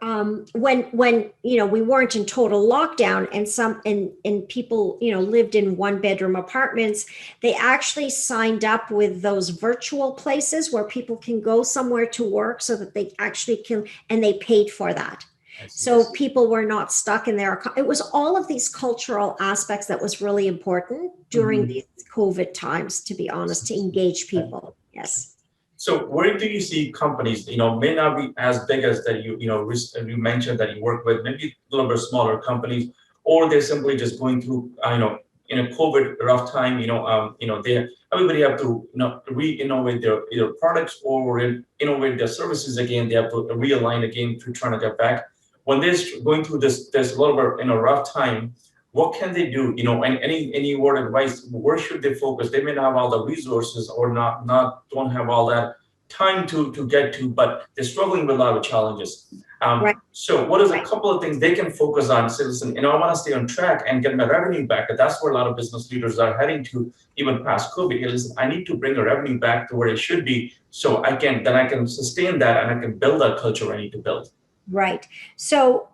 when we weren't in total lockdown and people lived in 1-bedroom apartments. They actually signed up with those virtual places where people can go somewhere to work so that they actually can, and they paid for that. So people were not stuck in there. It was all of these cultural aspects that was really important during these COVID times, to be honest, to engage people. Yes. So where do you see companies, may not be as big as that you mentioned that you work with, maybe a little bit smaller companies, or they're simply just going through, in a COVID rough time, everybody have to, re-innovate their either products or innovate their services again. They have to realign again to trying to get back. When they're going through this little bit rough time, what can they do? And any word of advice, where should they focus? They may not have all the resources or don't have all that time to get to, but they're struggling with a lot of challenges. Right. So what is a couple of things they can focus on? Say, listen, I want to stay on track and get my revenue back. That's where a lot of business leaders are heading to, even past COVID. Listen, I need to bring the revenue back to where it should be, so I can sustain that and I can build that culture I need to build. Right. So,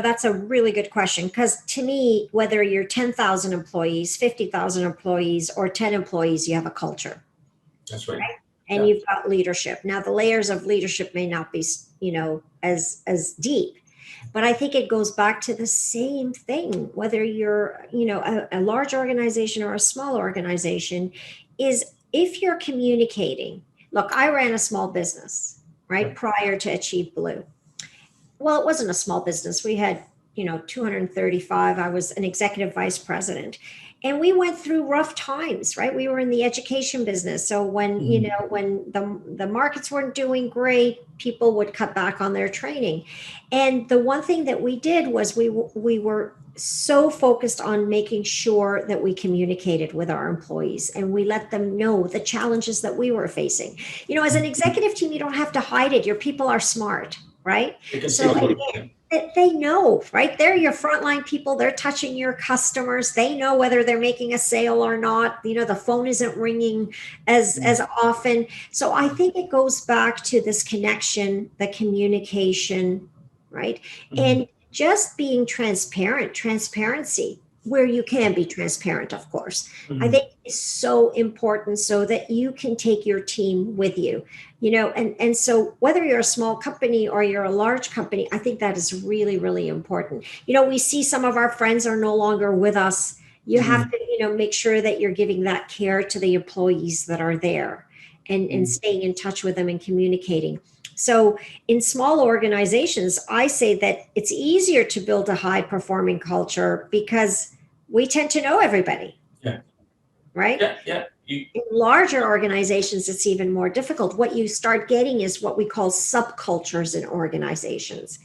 that's a really good question, because to me, whether you're 10,000 employees, 50,000 employees, or 10 employees, you have a culture. That's right. And you've got leadership. Now, the layers of leadership may not be, as deep, but I think it goes back to the same thing, whether you're, a large organization or a small organization, is if you're communicating. Look, I ran a small business, right, prior to ACHIEVEBLUE. Well, it wasn't a small business. We had, 235. I was an executive vice president. And we went through rough times, right? We were in the education business. So when, when the markets weren't doing great, people would cut back on their training. And the one thing that we did was we were so focused on making sure that we communicated with our employees and we let them know the challenges that we were facing. As an executive team, you don't have to hide it. Your people are smart, right? So again, they know, right? They're your frontline people. They're touching your customers. They know whether they're making a sale or not. The phone isn't ringing as often. So I think it goes back to this connection, the communication, right? And just being transparency where you can be transparent, of course. I think is so important so that you can take your team with you, and so whether you're a small company or you're a large company, I think that is really, really important. We see some of our friends are no longer with us. You have to, make sure that you're giving that care to the employees that are there and staying in touch with them and communicating. So in small organizations, I say that it's easier to build a high performing culture because we tend to know everybody. Yeah. Right? Yeah. In larger organizations, it's even more difficult. What you start getting is what we call subcultures in organizations.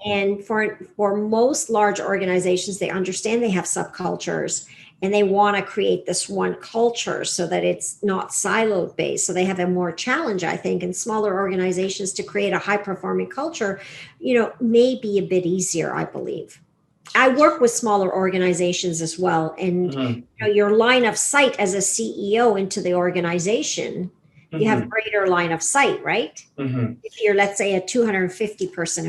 And for most large organizations, they understand they have subcultures and they want to create this one culture so that it's not siloed based. So they have a more challenge, I think, in smaller organizations to create a high performing culture, may be a bit easier, I believe. I work with smaller organizations as well. And your line of sight as a CEO into the organization you have greater line of sight, right? Mm-hmm. If you're, let's say, a 250-person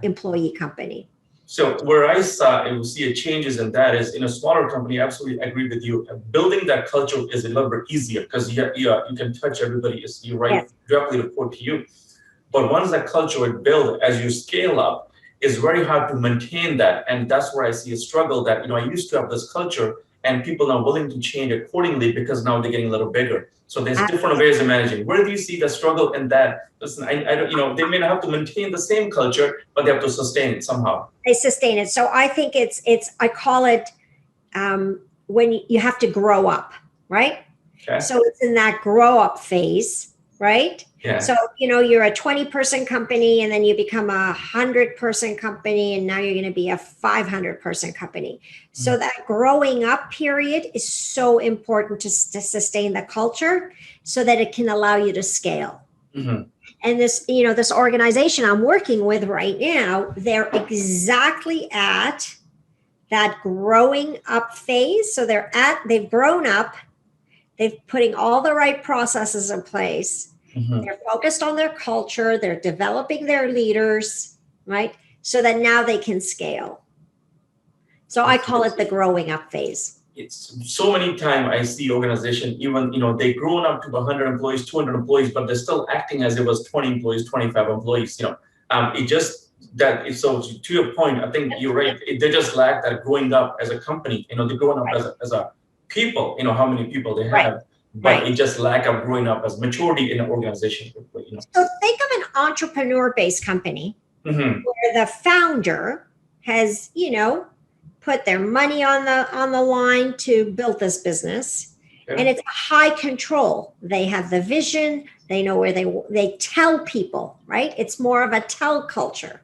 employee company. So where I see a changes in that is in a smaller company. I absolutely agree with you. Building that culture is a little bit easier because you can touch everybody. You right Yes. directly report to you. But once that culture is built, as you scale up, it's very hard to maintain that. And that's where I see a struggle that, I used to have this culture and people are willing to change accordingly because now they're getting a little bigger. So there's different ways of managing. Where do you see the struggle in that? Listen, I don't, they may not have to maintain the same culture, but they have to sustain it somehow. They sustain it. So I think I call it when you have to grow up, right? Okay. So it's in that grow up phase, right? Yeah. So, you're a 20-person company and then you become a 100-person company and now you're going to be a 500-person company. So that growing up period is so important to sustain the culture so that it can allow you to scale. Mm-hmm. And this organization I'm working with right now, they're exactly at that growing up phase. So they've grown up, they've putting all the right processes in place. Mm-hmm. They're focused on their culture. They're developing their leaders, right? So that now they can scale. So I call it the growing up phase. It's so many times I see organization, even, they've grown up to 100 employees, 200 employees, but they're still acting as it was 20 employees, 25 employees, So to your point, I think you're right. They just lack that growing up as a company, they're growing up as a people, how many people they have. Right. But it just lack of growing up as maturity in an organization. So think of an entrepreneur-based company where the founder has, put their money on the line to build this business, and it's high control. They have the vision. They know where they tell people, right? It's more of a tell culture,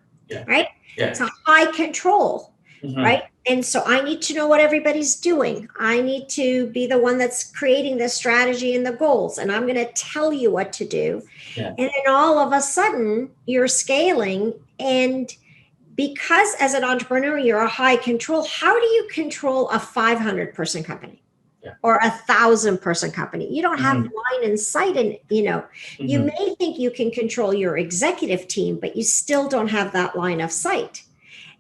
right? Yeah. It's a high control, right? And so I need to know what everybody's doing. I need to be the one that's creating the strategy and the goals. And I'm going to tell you what to do. Yeah. And then all of a sudden you're scaling. And because as an entrepreneur, you're a high control, how do you control a 500-person company? Yeah. Or 1,000-person company? You don't have line in sight. And, you may think you can control your executive team, but you still don't have that line of sight.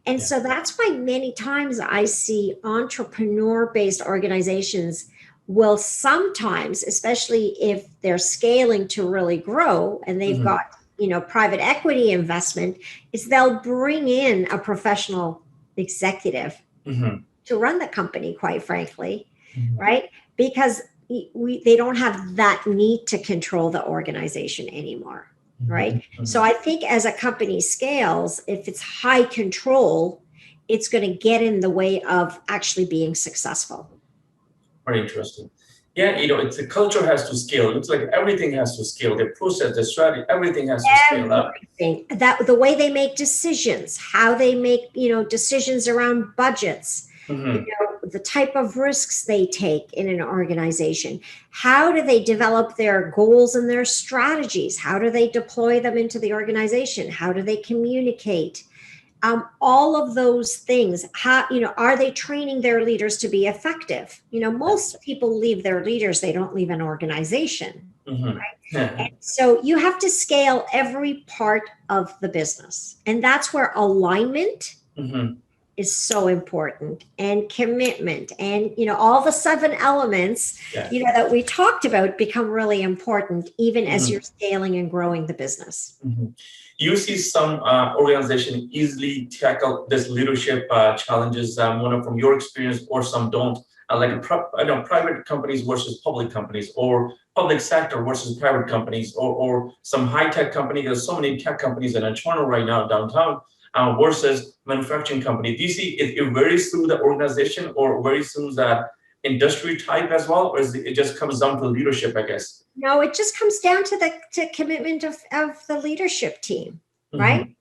And so that's why many times I see entrepreneur-based organizations will sometimes, especially if they're scaling to really grow and they've got, private equity investment, is they'll bring in a professional executive to run the company, quite frankly, right? Because they don't have that need to control the organization anymore. Right. So I think as a company scales, if it's high control, it's going to get in the way of actually being successful. Very interesting. Yeah, it's the culture has to scale. It looks like everything has to scale. The process, the strategy, everything has to scale up. That the way they make decisions, how they make, decisions around budgets, the type of risks they take in an organization. How do they develop their goals and their strategies? How do they deploy them into the organization? How do they communicate? All of those things. How, are they training their leaders to be effective? Most people leave their leaders. They don't leave an organization. Right? And so you have to scale every part of the business. And that's where alignment is so important, and commitment, and all the 7 elements that we talked about become really important even as you're scaling and growing the business. You see some organization easily tackle this leadership challenges, from your experience, or some don't, like private companies versus public companies, or public sector versus private companies, or some high-tech company. There's so many tech companies in Toronto right now, downtown, versus manufacturing company. Do you see it varies through the organization, or varies through that industry type as well, or it just comes down to leadership, I guess? No, it just comes down to the commitment of the leadership team, right?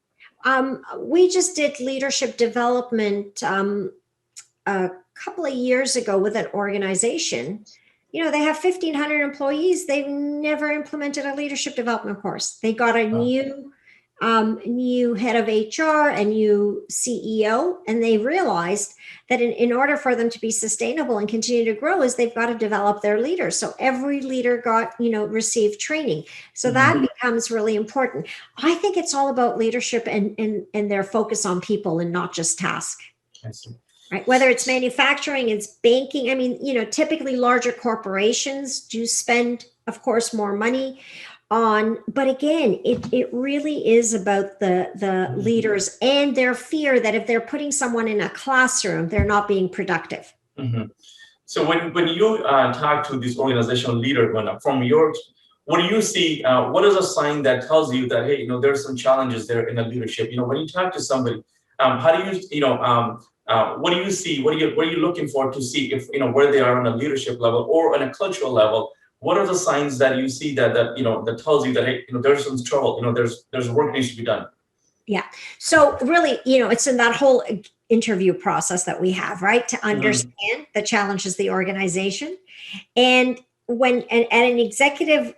We just did leadership development a couple of years ago with an organization. They have 1,500 employees. They've never implemented a leadership development course. They got a new new head of HR, a new CEO, and they realized that in order for them to be sustainable and continue to grow is they've got to develop their leaders. So every leader got, received training. So that becomes really important. I think it's all about leadership and their focus on people and not just task. I see. Right? Whether it's manufacturing, it's banking. I mean, typically larger corporations do spend, of course, more money on, but again, it really is about the leaders and their fear that if they're putting someone in a classroom, they're not being productive. Mm-hmm. So when you talk to this organizational leader, from your, what do you see? What is a sign that tells you that, hey, there's some challenges there in the leadership? When you talk to somebody, how do you, what do you see? What are you looking for to see if where they are on a leadership level or on a cultural level? What are the signs that you see that that tells you that, hey, there's some trouble, there's work that needs to be done? Yeah. So really, it's in that whole interview process that we have, right? To understand the challenges of the organization. And at an executive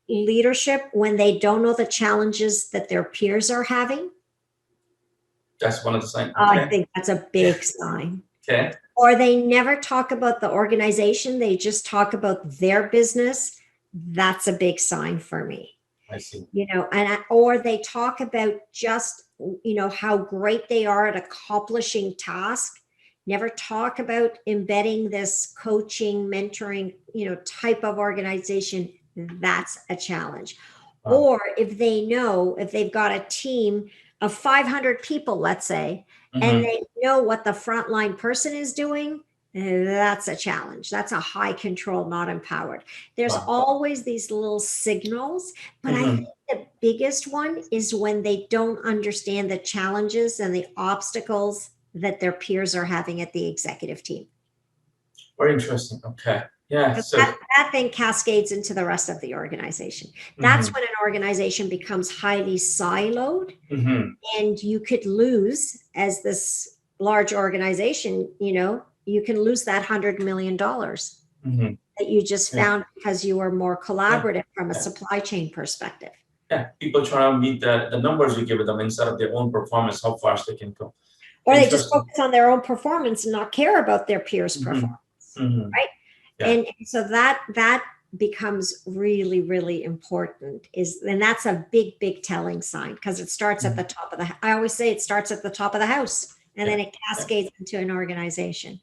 leadership, when they don't know the challenges that their peers are having. That's one of the signs. Okay. I think that's a big sign. Okay. Or they never talk about the organization. They just talk about their business. That's a big sign for me. I see. Or they talk about just, how great they are at accomplishing tasks. Never talk about embedding this coaching, mentoring, type of organization. That's a challenge. Wow. Or if they've got a team of 500 people, let's say, and they know what the frontline person is doing, that's a challenge. That's a high control, not empowered. There's always these little signals, but I think the biggest one is when they don't understand the challenges and the obstacles that their peers are having at the executive team. Very interesting. Okay. Yeah. So that then cascades into the rest of the organization. That's when an organization becomes highly siloed, and you could lose, as this large organization, you can lose that $100 million that you just found because you were more collaborative from a supply chain perspective. Yeah. People try to meet the numbers you give them instead of their own performance, how fast they can go. Or they just focus on their own performance and not care about their peers' performance. Right. Yeah. And so that becomes really, really important, and that's a big telling sign, because it starts at the top of I always say it starts at the top of the house, and then it cascades into an organization.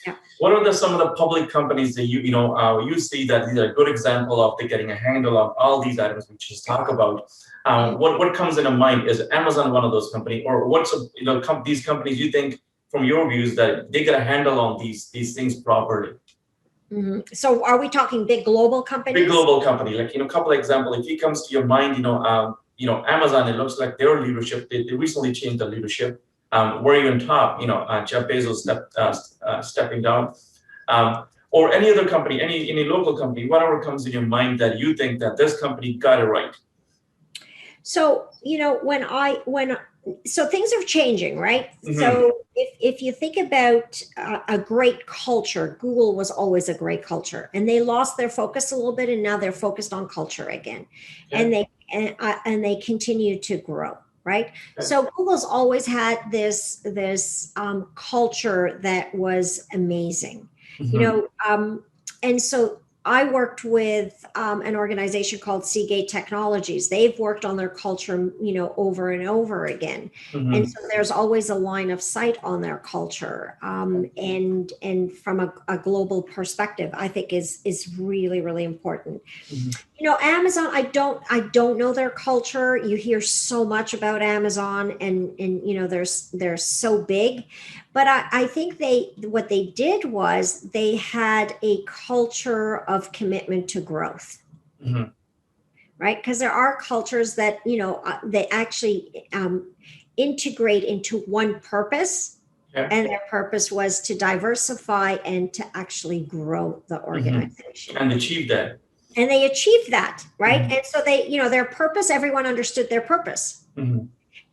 Yeah. What are some of the public companies that you see that these are a good example of they getting a handle on all these items we just talk about? What comes into mind? Is Amazon one of those companies, or what's these companies you think from your views that they get a handle on these things properly? So are we talking big global companies? Big global company, like, a couple of examples. If it comes to your mind, Amazon, it looks like their leadership, they recently changed the leadership. Where are you on top? Jeff Bezos stepping down. Or any other company, any local company, whatever comes in your mind that you think that this company got it right. So, so things are changing, right? So if you think about a great culture, Google was always a great culture, and they lost their focus a little bit, and now they're focused on culture again, and they continue to grow, right? So Google's always had this culture that was amazing, and so I worked with an organization called Seagate Technologies. They've worked on their culture, over and over again. And so there's always a line of sight on their culture. And from a global perspective, I think is really, really important. Amazon, I don't know their culture. You hear so much about Amazon, and they're so big. But I think what they did was they had a culture of commitment to growth, right? Because there are cultures that, they actually integrate into one purpose, and their purpose was to diversify and to actually grow the organization. And achieve that. And they achieved that, right? And so they, their purpose, everyone understood their purpose.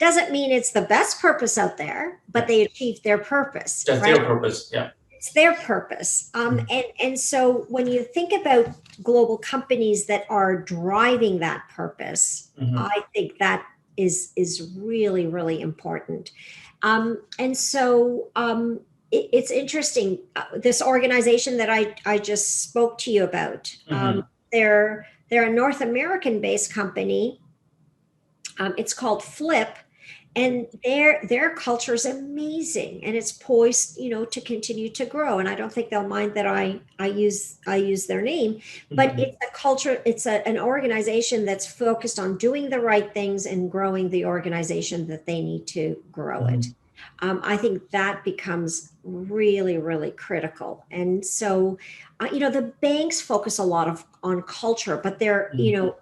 Doesn't mean it's the best purpose out there, but they achieved their purpose. That's right? their purpose, yeah. It's their purpose. And so when you think about global companies that are driving that purpose, I think that is really, really important. And so it's interesting. This organization that I just spoke to you about, they're a North American based company. It's called Flip, and their culture is amazing, and it's poised, to continue to grow. And I don't think they'll mind that I use their name, but it's a culture. It's an organization that's focused on doing the right things and growing the organization that they need to grow it. I think that becomes really, really critical. And so, the banks focus a lot on culture, but they're,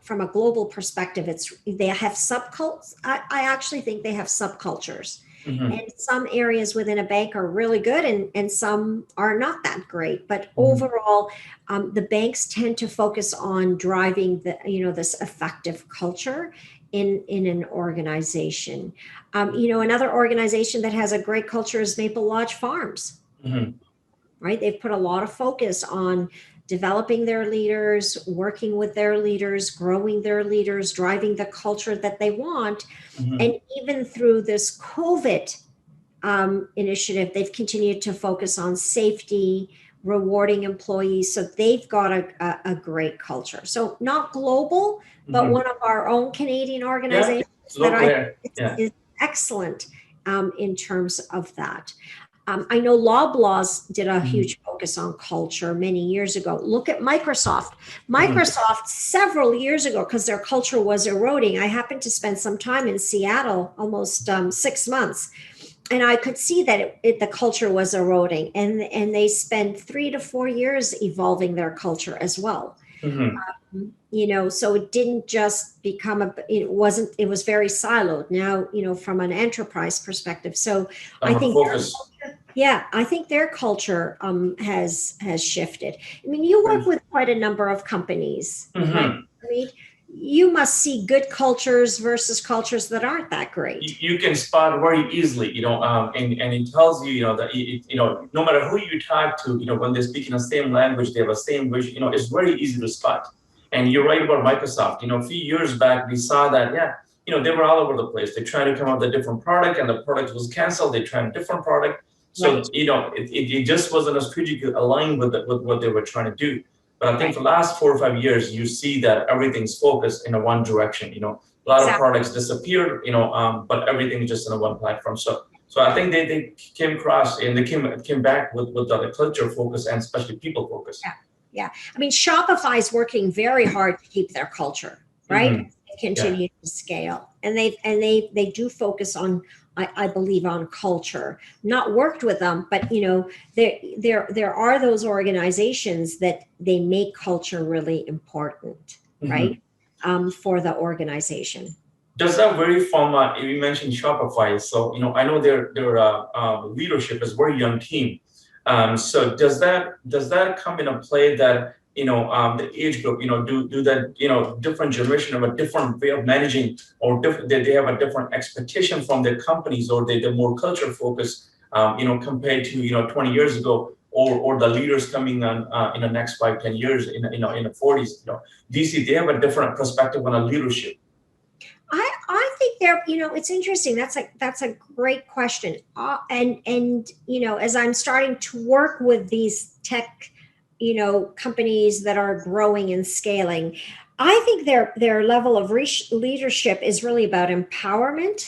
from a global perspective, they have subcultures. I actually think they have subcultures. And some areas within a bank are really good, and some are not that great. But overall, the banks tend to focus on driving this effective culture in an organization. Another organization that has a great culture is Maple Lodge Farms. Right? They've put a lot of focus on developing their leaders, working with their leaders, growing their leaders, driving the culture that they want. And even through this COVID initiative, they've continued to focus on safety, rewarding employees. So they've got a great culture. So not global, but one of our own Canadian organizations is excellent in terms of that. I know Loblaws did a huge focus on culture many years ago. Look at Microsoft. Microsoft several years ago, because their culture was eroding. I happened to spend some time in Seattle, almost 6 months, and I could see that the culture was eroding, and they spent 3 to 4 years evolving their culture as well. So it didn't just become it was very siloed now, from an enterprise perspective. So I think I think their culture has shifted. I mean, you work with quite a number of companies, right? I mean, you must see good cultures versus cultures that aren't that great. You can spot very easily, and it tells you, that, no matter who you talk to, when they speak in the same language, they have the same vision, it's very easy to spot. And you're right about Microsoft. A few years back, we saw that, they were all over the place. They tried to come up with a different product, and the product was canceled. They tried a different product. So, it just wasn't strategically aligned with what they were trying to do. But I think for the last 4 or 5 years, you see that everything's focused in a one direction. A lot of products disappeared, but everything is just in a one platform. So I think they came across and they came back with the culture focus and especially people focus. Yeah. I mean, Shopify is working very hard to keep their culture, right? They continue to scale, and they do focus on, I believe, on culture. Not worked with them, but there are those organizations that they make culture really important, right? For the organization. Does that vary from? You mentioned Shopify, so I know their leadership is a very young team. So does that come into play that the age group do that different generation have a different way of managing, or they have a different expectation from their companies, or they're more culture focused compared to 20 years ago, or the leaders coming on in the next 5-10 years in the 40s. Do you see they have a different perspective on a leadership? I think it's interesting. That's a great question. And as I'm starting to work with these tech, companies that are growing and scaling, I think their level of leadership is really about empowering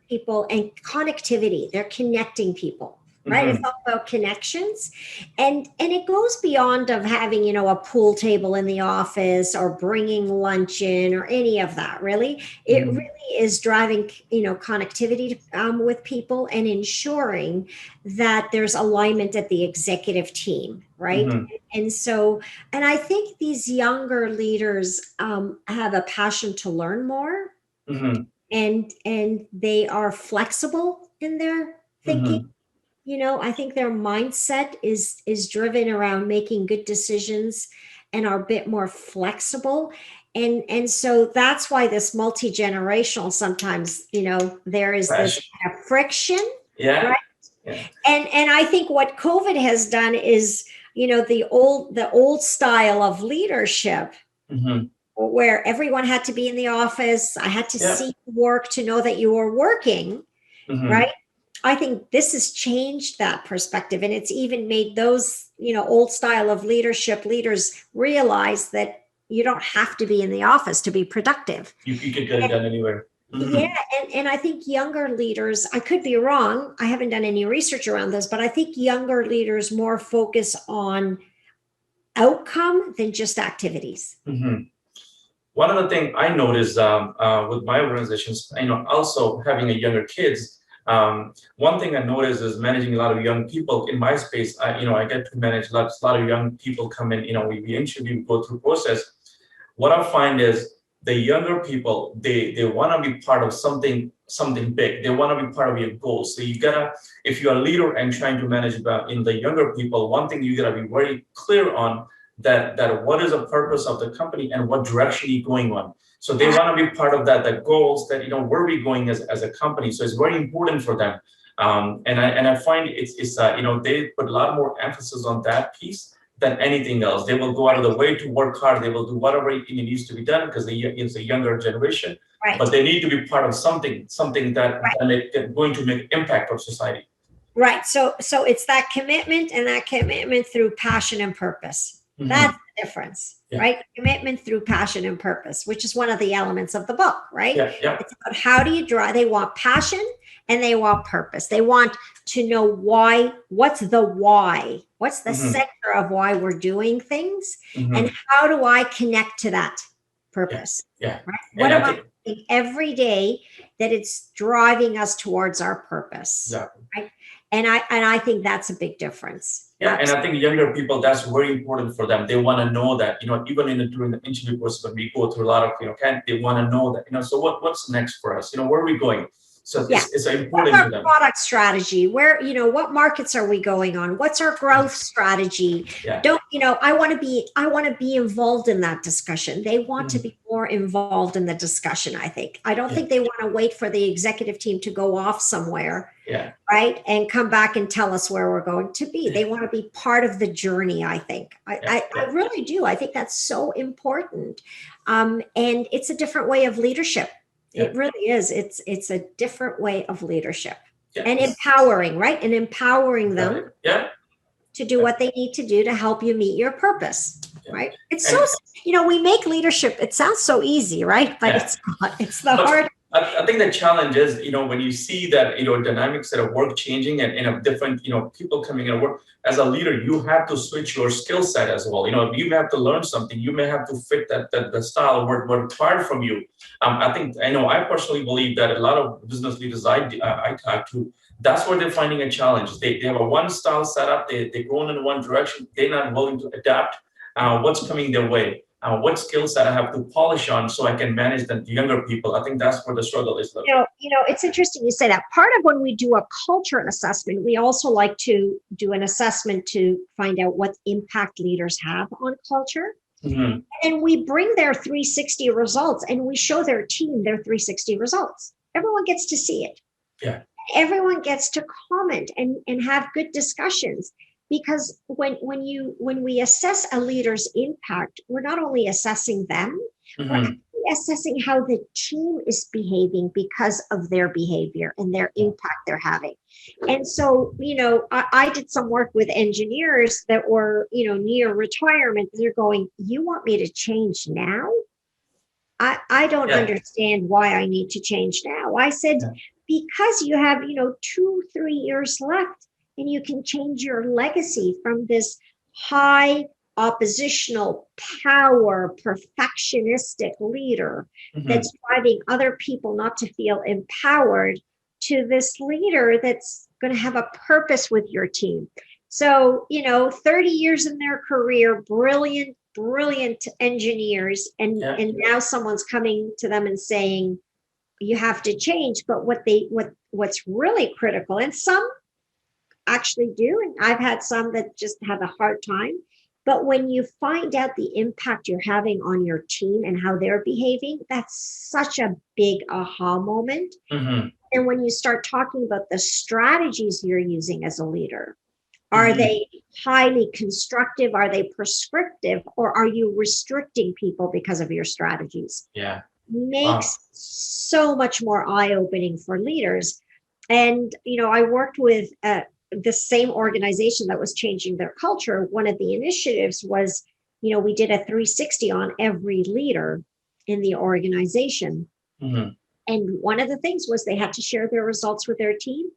people, and connectivity. They're connecting people. Right. It's all about connections. And it goes beyond of having, a pool table in the office or bringing lunch in or any of that, really. It really is driving, connectivity with people and ensuring that there's alignment at the executive team. Right. And I think these younger leaders have a passion to learn more, and they are flexible in their thinking. I think their mindset is driven around making good decisions and are a bit more flexible. And so that's why this multi-generational, sometimes, there is this kind of friction. Right? Yeah. And I think what COVID has done is, the old style of leadership where everyone had to be in the office. I had to Yeah. see work to know that you were working, Mhm. right? I think this has changed that perspective, and it's even made those, old style of leaders realize that you don't have to be in the office to be productive. You can get it done anywhere. Yeah, and I think younger leaders, I could be wrong, I haven't done any research around this, but I think younger leaders more focus on outcome than just activities. Mhm. One of the things I noticed with my organizations, also having a younger kids, one thing I noticed is managing a lot of young people in my space. I get to manage a lot of young people come in. We interview, we go through process. What I find is the younger people, they want to be part of something big. They want to be part of your goals. So you gotta, if you're a leader and trying to manage in the younger people, one thing you gotta be very clear on that what is the purpose of the company and what direction you're going on. So they want to be part of that, the goals that where are we going as a company. So it's very important for them. And I find it's they put a lot more emphasis on that piece than anything else. They will go out of the way to work hard. They will do whatever it needs to be done because it's a younger generation. Right. But they need to be part of something that going to make impact on society. Right. So it's that commitment, and that commitment through passion and purpose. Mhm. That's the difference, Yeah. right? Commitment through passion and purpose, which is one of the elements of the book, right? Yeah, yeah. It's about how do you drive. They want passion and they want purpose. They want to know why. What's the why? What's the Mhm. center of why we're doing things? Mhm. And how do I connect to that purpose? Yeah. Right? And What I am I think- doing every day that it's driving us towards our purpose? Exactly. Right? And I think that's a big difference. Yeah, and I think younger people, that's very important for them. They want to know that, even during the interview process, when we go through a lot of, they want to know that, so what's next for us? Where are we going? So Yeah. it's important What's our to them. product strategy? Where, what markets are we going on? What's our growth strategy? Yeah. I want to be involved in that discussion. They want to be more involved in the discussion, I think. I don't think they want to wait for the executive team to go off somewhere. Yeah. Right. And come back and tell us where we're going to be. They want to be part of the journey, I think. I really do. I think that's so important. And it's a different way of leadership. Yeah. It really is. It's a different way of leadership. Yeah. And empowering, right? And empowering them Right. Yeah. to do what they need to do to help you meet your purpose. Yeah. Right. It's so, we make leadership, it sounds so easy, right? But it's not. It's the hard. I think the challenge is, when you see that, dynamics that are work changing and different, people coming in work, as a leader, you have to switch your skill set as well. You may have to learn something. You may have to fit the style of work required from you. I personally believe that a lot of business leaders I talk to, that's where they're finding a challenge. They have a one style setup. They're going in one direction. They're not willing to adapt what's coming their way. What skills that I have to polish on so I can manage the younger people. I think that's where the struggle is. It's interesting you say that. Part of when we do a culture assessment, we also like to do an assessment to find out what impact leaders have on culture. Mm-hmm. And we bring their 360 results and we show their team their 360 results. Everyone gets to see it. Yeah. Everyone gets to comment and have good discussions. Because when we assess a leader's impact, we're not only assessing them, we're actually assessing how the team is behaving because of their behavior and their impact they're having. And so, I did some work with engineers that were, near retirement. They're going, you want me to change now? I don't understand why I need to change now. I said, because you have, 2-3 years left. And you can change your legacy from this high oppositional power, perfectionistic leader that's driving other people not to feel empowered to this leader that's going to have a purpose with your team. So, 30 years in their career, brilliant engineers. And now someone's coming to them and saying, you have to change. But what's really critical, and some actually do, and I've had some that just have a hard time, but when you find out the impact you're having on your team and how they're behaving, that's such a big aha moment. And when you start talking about the strategies you're using as a leader, Are Mhm. they highly constructive? Are they prescriptive? Or are you restricting people because of your strategies? Yeah. Wow. Makes so much more eye-opening for leaders. And, I worked with the same organization that was changing their culture. One of the initiatives was, we did a 360 on every leader in the organization. Mhm. And one of the things was they had to share their results with their team.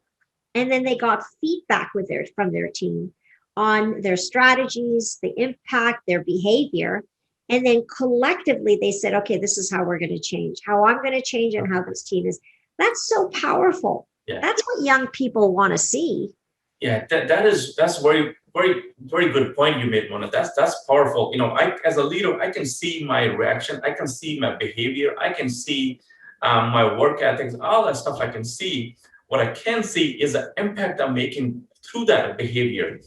And then they got feedback from their team on their strategies, the impact, their behavior. And then collectively they said, okay, this is how we're going to change, how I'm going to change, and how this team is. That's so powerful. Yeah. That's what young people want to see. Yeah, that's very, very, very good point you made, Mona. That's powerful. I, as a leader, I can see my reaction, I can see my behavior, I can see my work ethics, all that stuff I can see. What I can see is the impact I'm making through that behavior.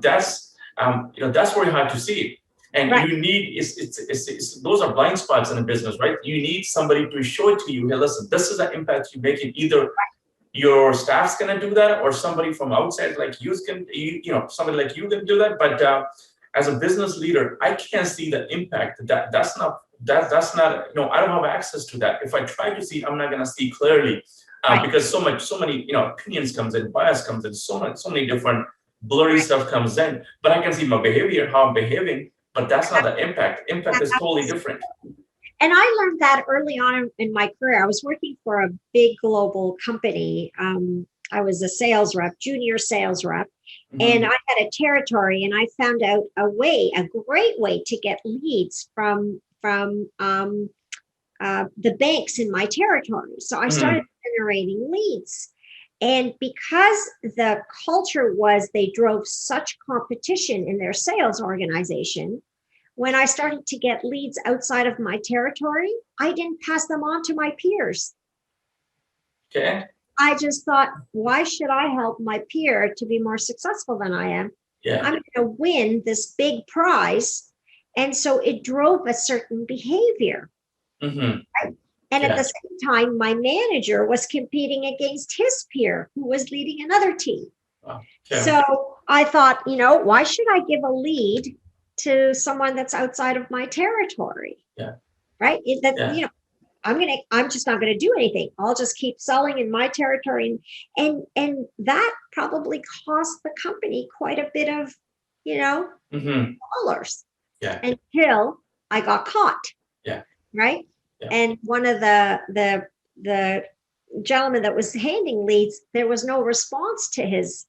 That's very hard to see. And Right. you need, those are blind spots in a business, right? You need somebody to show it to you. Hey, listen, this is the impact you're making. Either your staff's gonna do that, or somebody from outside like somebody like you can do that. But as a business leader, I can't see the impact. That's not, I don't have access to that. If I try to see, I'm not gonna see clearly, Right. because so many opinions comes in, bias comes in, so many different blurry stuff comes in. But I can see my behavior, how I'm behaving, but that's not the impact. Impact is totally different. And I learned that early on in my career. I was working for a big global company. I was a sales rep, junior sales rep, and I had a territory, and I found out a great way to get leads from the banks in my territory. So I started generating leads. And because the culture was they drove such competition in their sales organization, when I started to get leads outside of my territory, I didn't pass them on to my peers. Okay. I just thought, why should I help my peer to be more successful than I am? Yeah. I'm going to win this big prize. And so it drove a certain behavior. Mm-hmm. Right? And at the same time, my manager was competing against his peer who was leading another team. Wow. Okay. So I thought, why should I give a lead to someone that's outside of my territory? Yeah. Right. I'm just not going to do anything. I'll just keep selling in my territory. And that probably cost the company quite a bit of, dollars. Yeah. Until I got caught. Yeah. Right. Yeah. And one of the gentleman that was handing leads, there was no response to his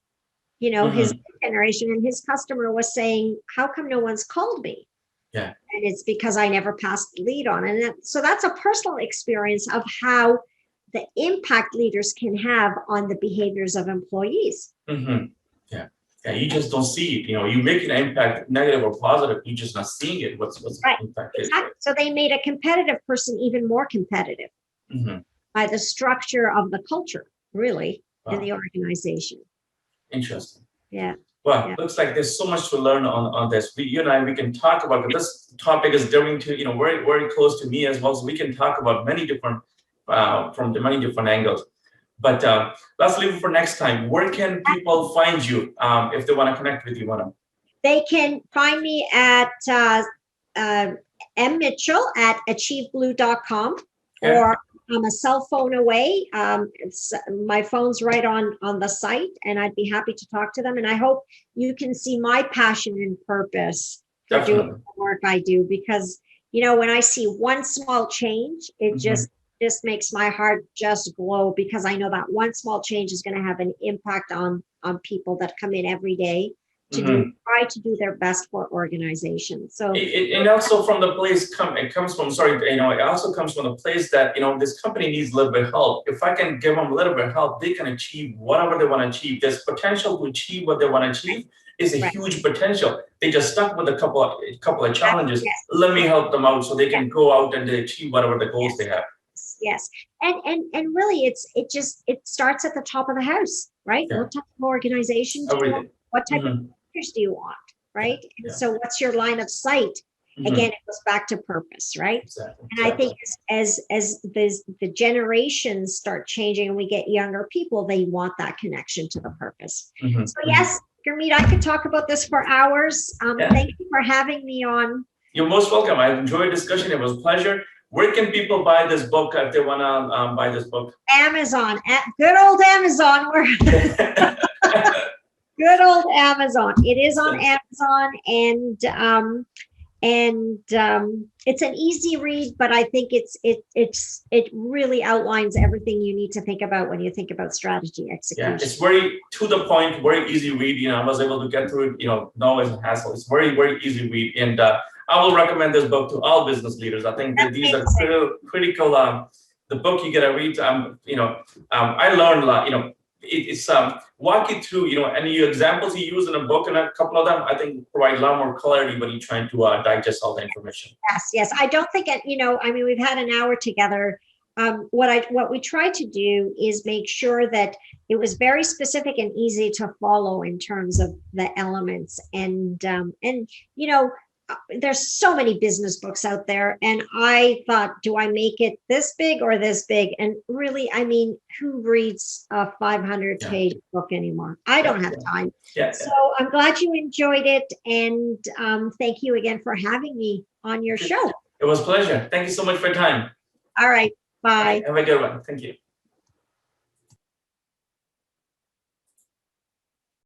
his generation, and his customer was saying, how come no one's called me? Yeah. And it's because I never passed the lead on. And so that's a personal experience of how the impact leaders can have on the behaviors of employees. Mm-hmm. Yeah. Yeah. You just don't see it. You make an impact, negative or positive, you're just not seeing it. What's right. impact exactly. is, right? So they made a competitive person even more competitive by the structure of the culture, really, in the organization. Interesting. Yeah. Well, looks like there's so much to learn on this. You and I, we can talk about it. This topic is going to, very, very close to me as well. So we can talk about many different, from the many different angles. But let's leave it for next time. Where can people find you if they want to connect with you, Mona? They can find me at mmitchell@achieveblue.com, or I'm a cell phone away. My phone's right on the site, and I'd be happy to talk to them. And I hope you can see my passion and purpose for doing the work I do, because, when I see one small change, it just makes my heart just glow, because I know that one small change is going to have an impact on people that come in every day to try to do their best for organizations. So and also from the place it also comes from the place that this company needs a little bit of help. If I can give them a little bit of help, they can achieve whatever they want to achieve. There's potential to achieve what they want to achieve is a huge potential. They just stuck with a couple of challenges. Yes. Let me help them out so they can go out and they achieve whatever the goals they have. Yes. And really it starts at the top of the house, right? Yeah. What type of organization do you want? What type of leaders do you want? Right. And so what's your line of sight? Again, it goes back to purpose, right? Exactly. And I think as the generations start changing and we get younger people, they want that connection to the purpose. So yes, Gurmeet, I could talk about this for hours. Yeah. Thank you for having me on. You're most welcome. I enjoyed the discussion. It was a pleasure. Where can people buy this book if they want to buy this book? Amazon, good old Amazon. Good old Amazon. It is on Amazon, and it's an easy read, but I think it really outlines everything you need to think about when you think about strategy execution. Yeah, it's very to the point, very easy read. You know, I was able to get through it. You know, no it's a hassle. It's very, very easy read, and I will recommend this book to all business leaders. I think that these are critical. The book you gotta read. I learned a lot. You know, it's walk you through. You know, any examples you use in a book, and a couple of them I think provide a lot more clarity when you're trying to digest all the information. Yes. I don't think it. You know, I mean, we've had an hour together. What we tried to do is make sure that it was very specific and easy to follow in terms of the elements, and you know, there's so many business books out there, and I thought, do I make it this big or this big? And really, I mean, who reads a 500-page book anymore? I don't have time. So I'm glad you enjoyed it, and thank you again for having me on your show. It was a pleasure. Thank you so much for your time. All right. Bye. Have a good one. Thank you.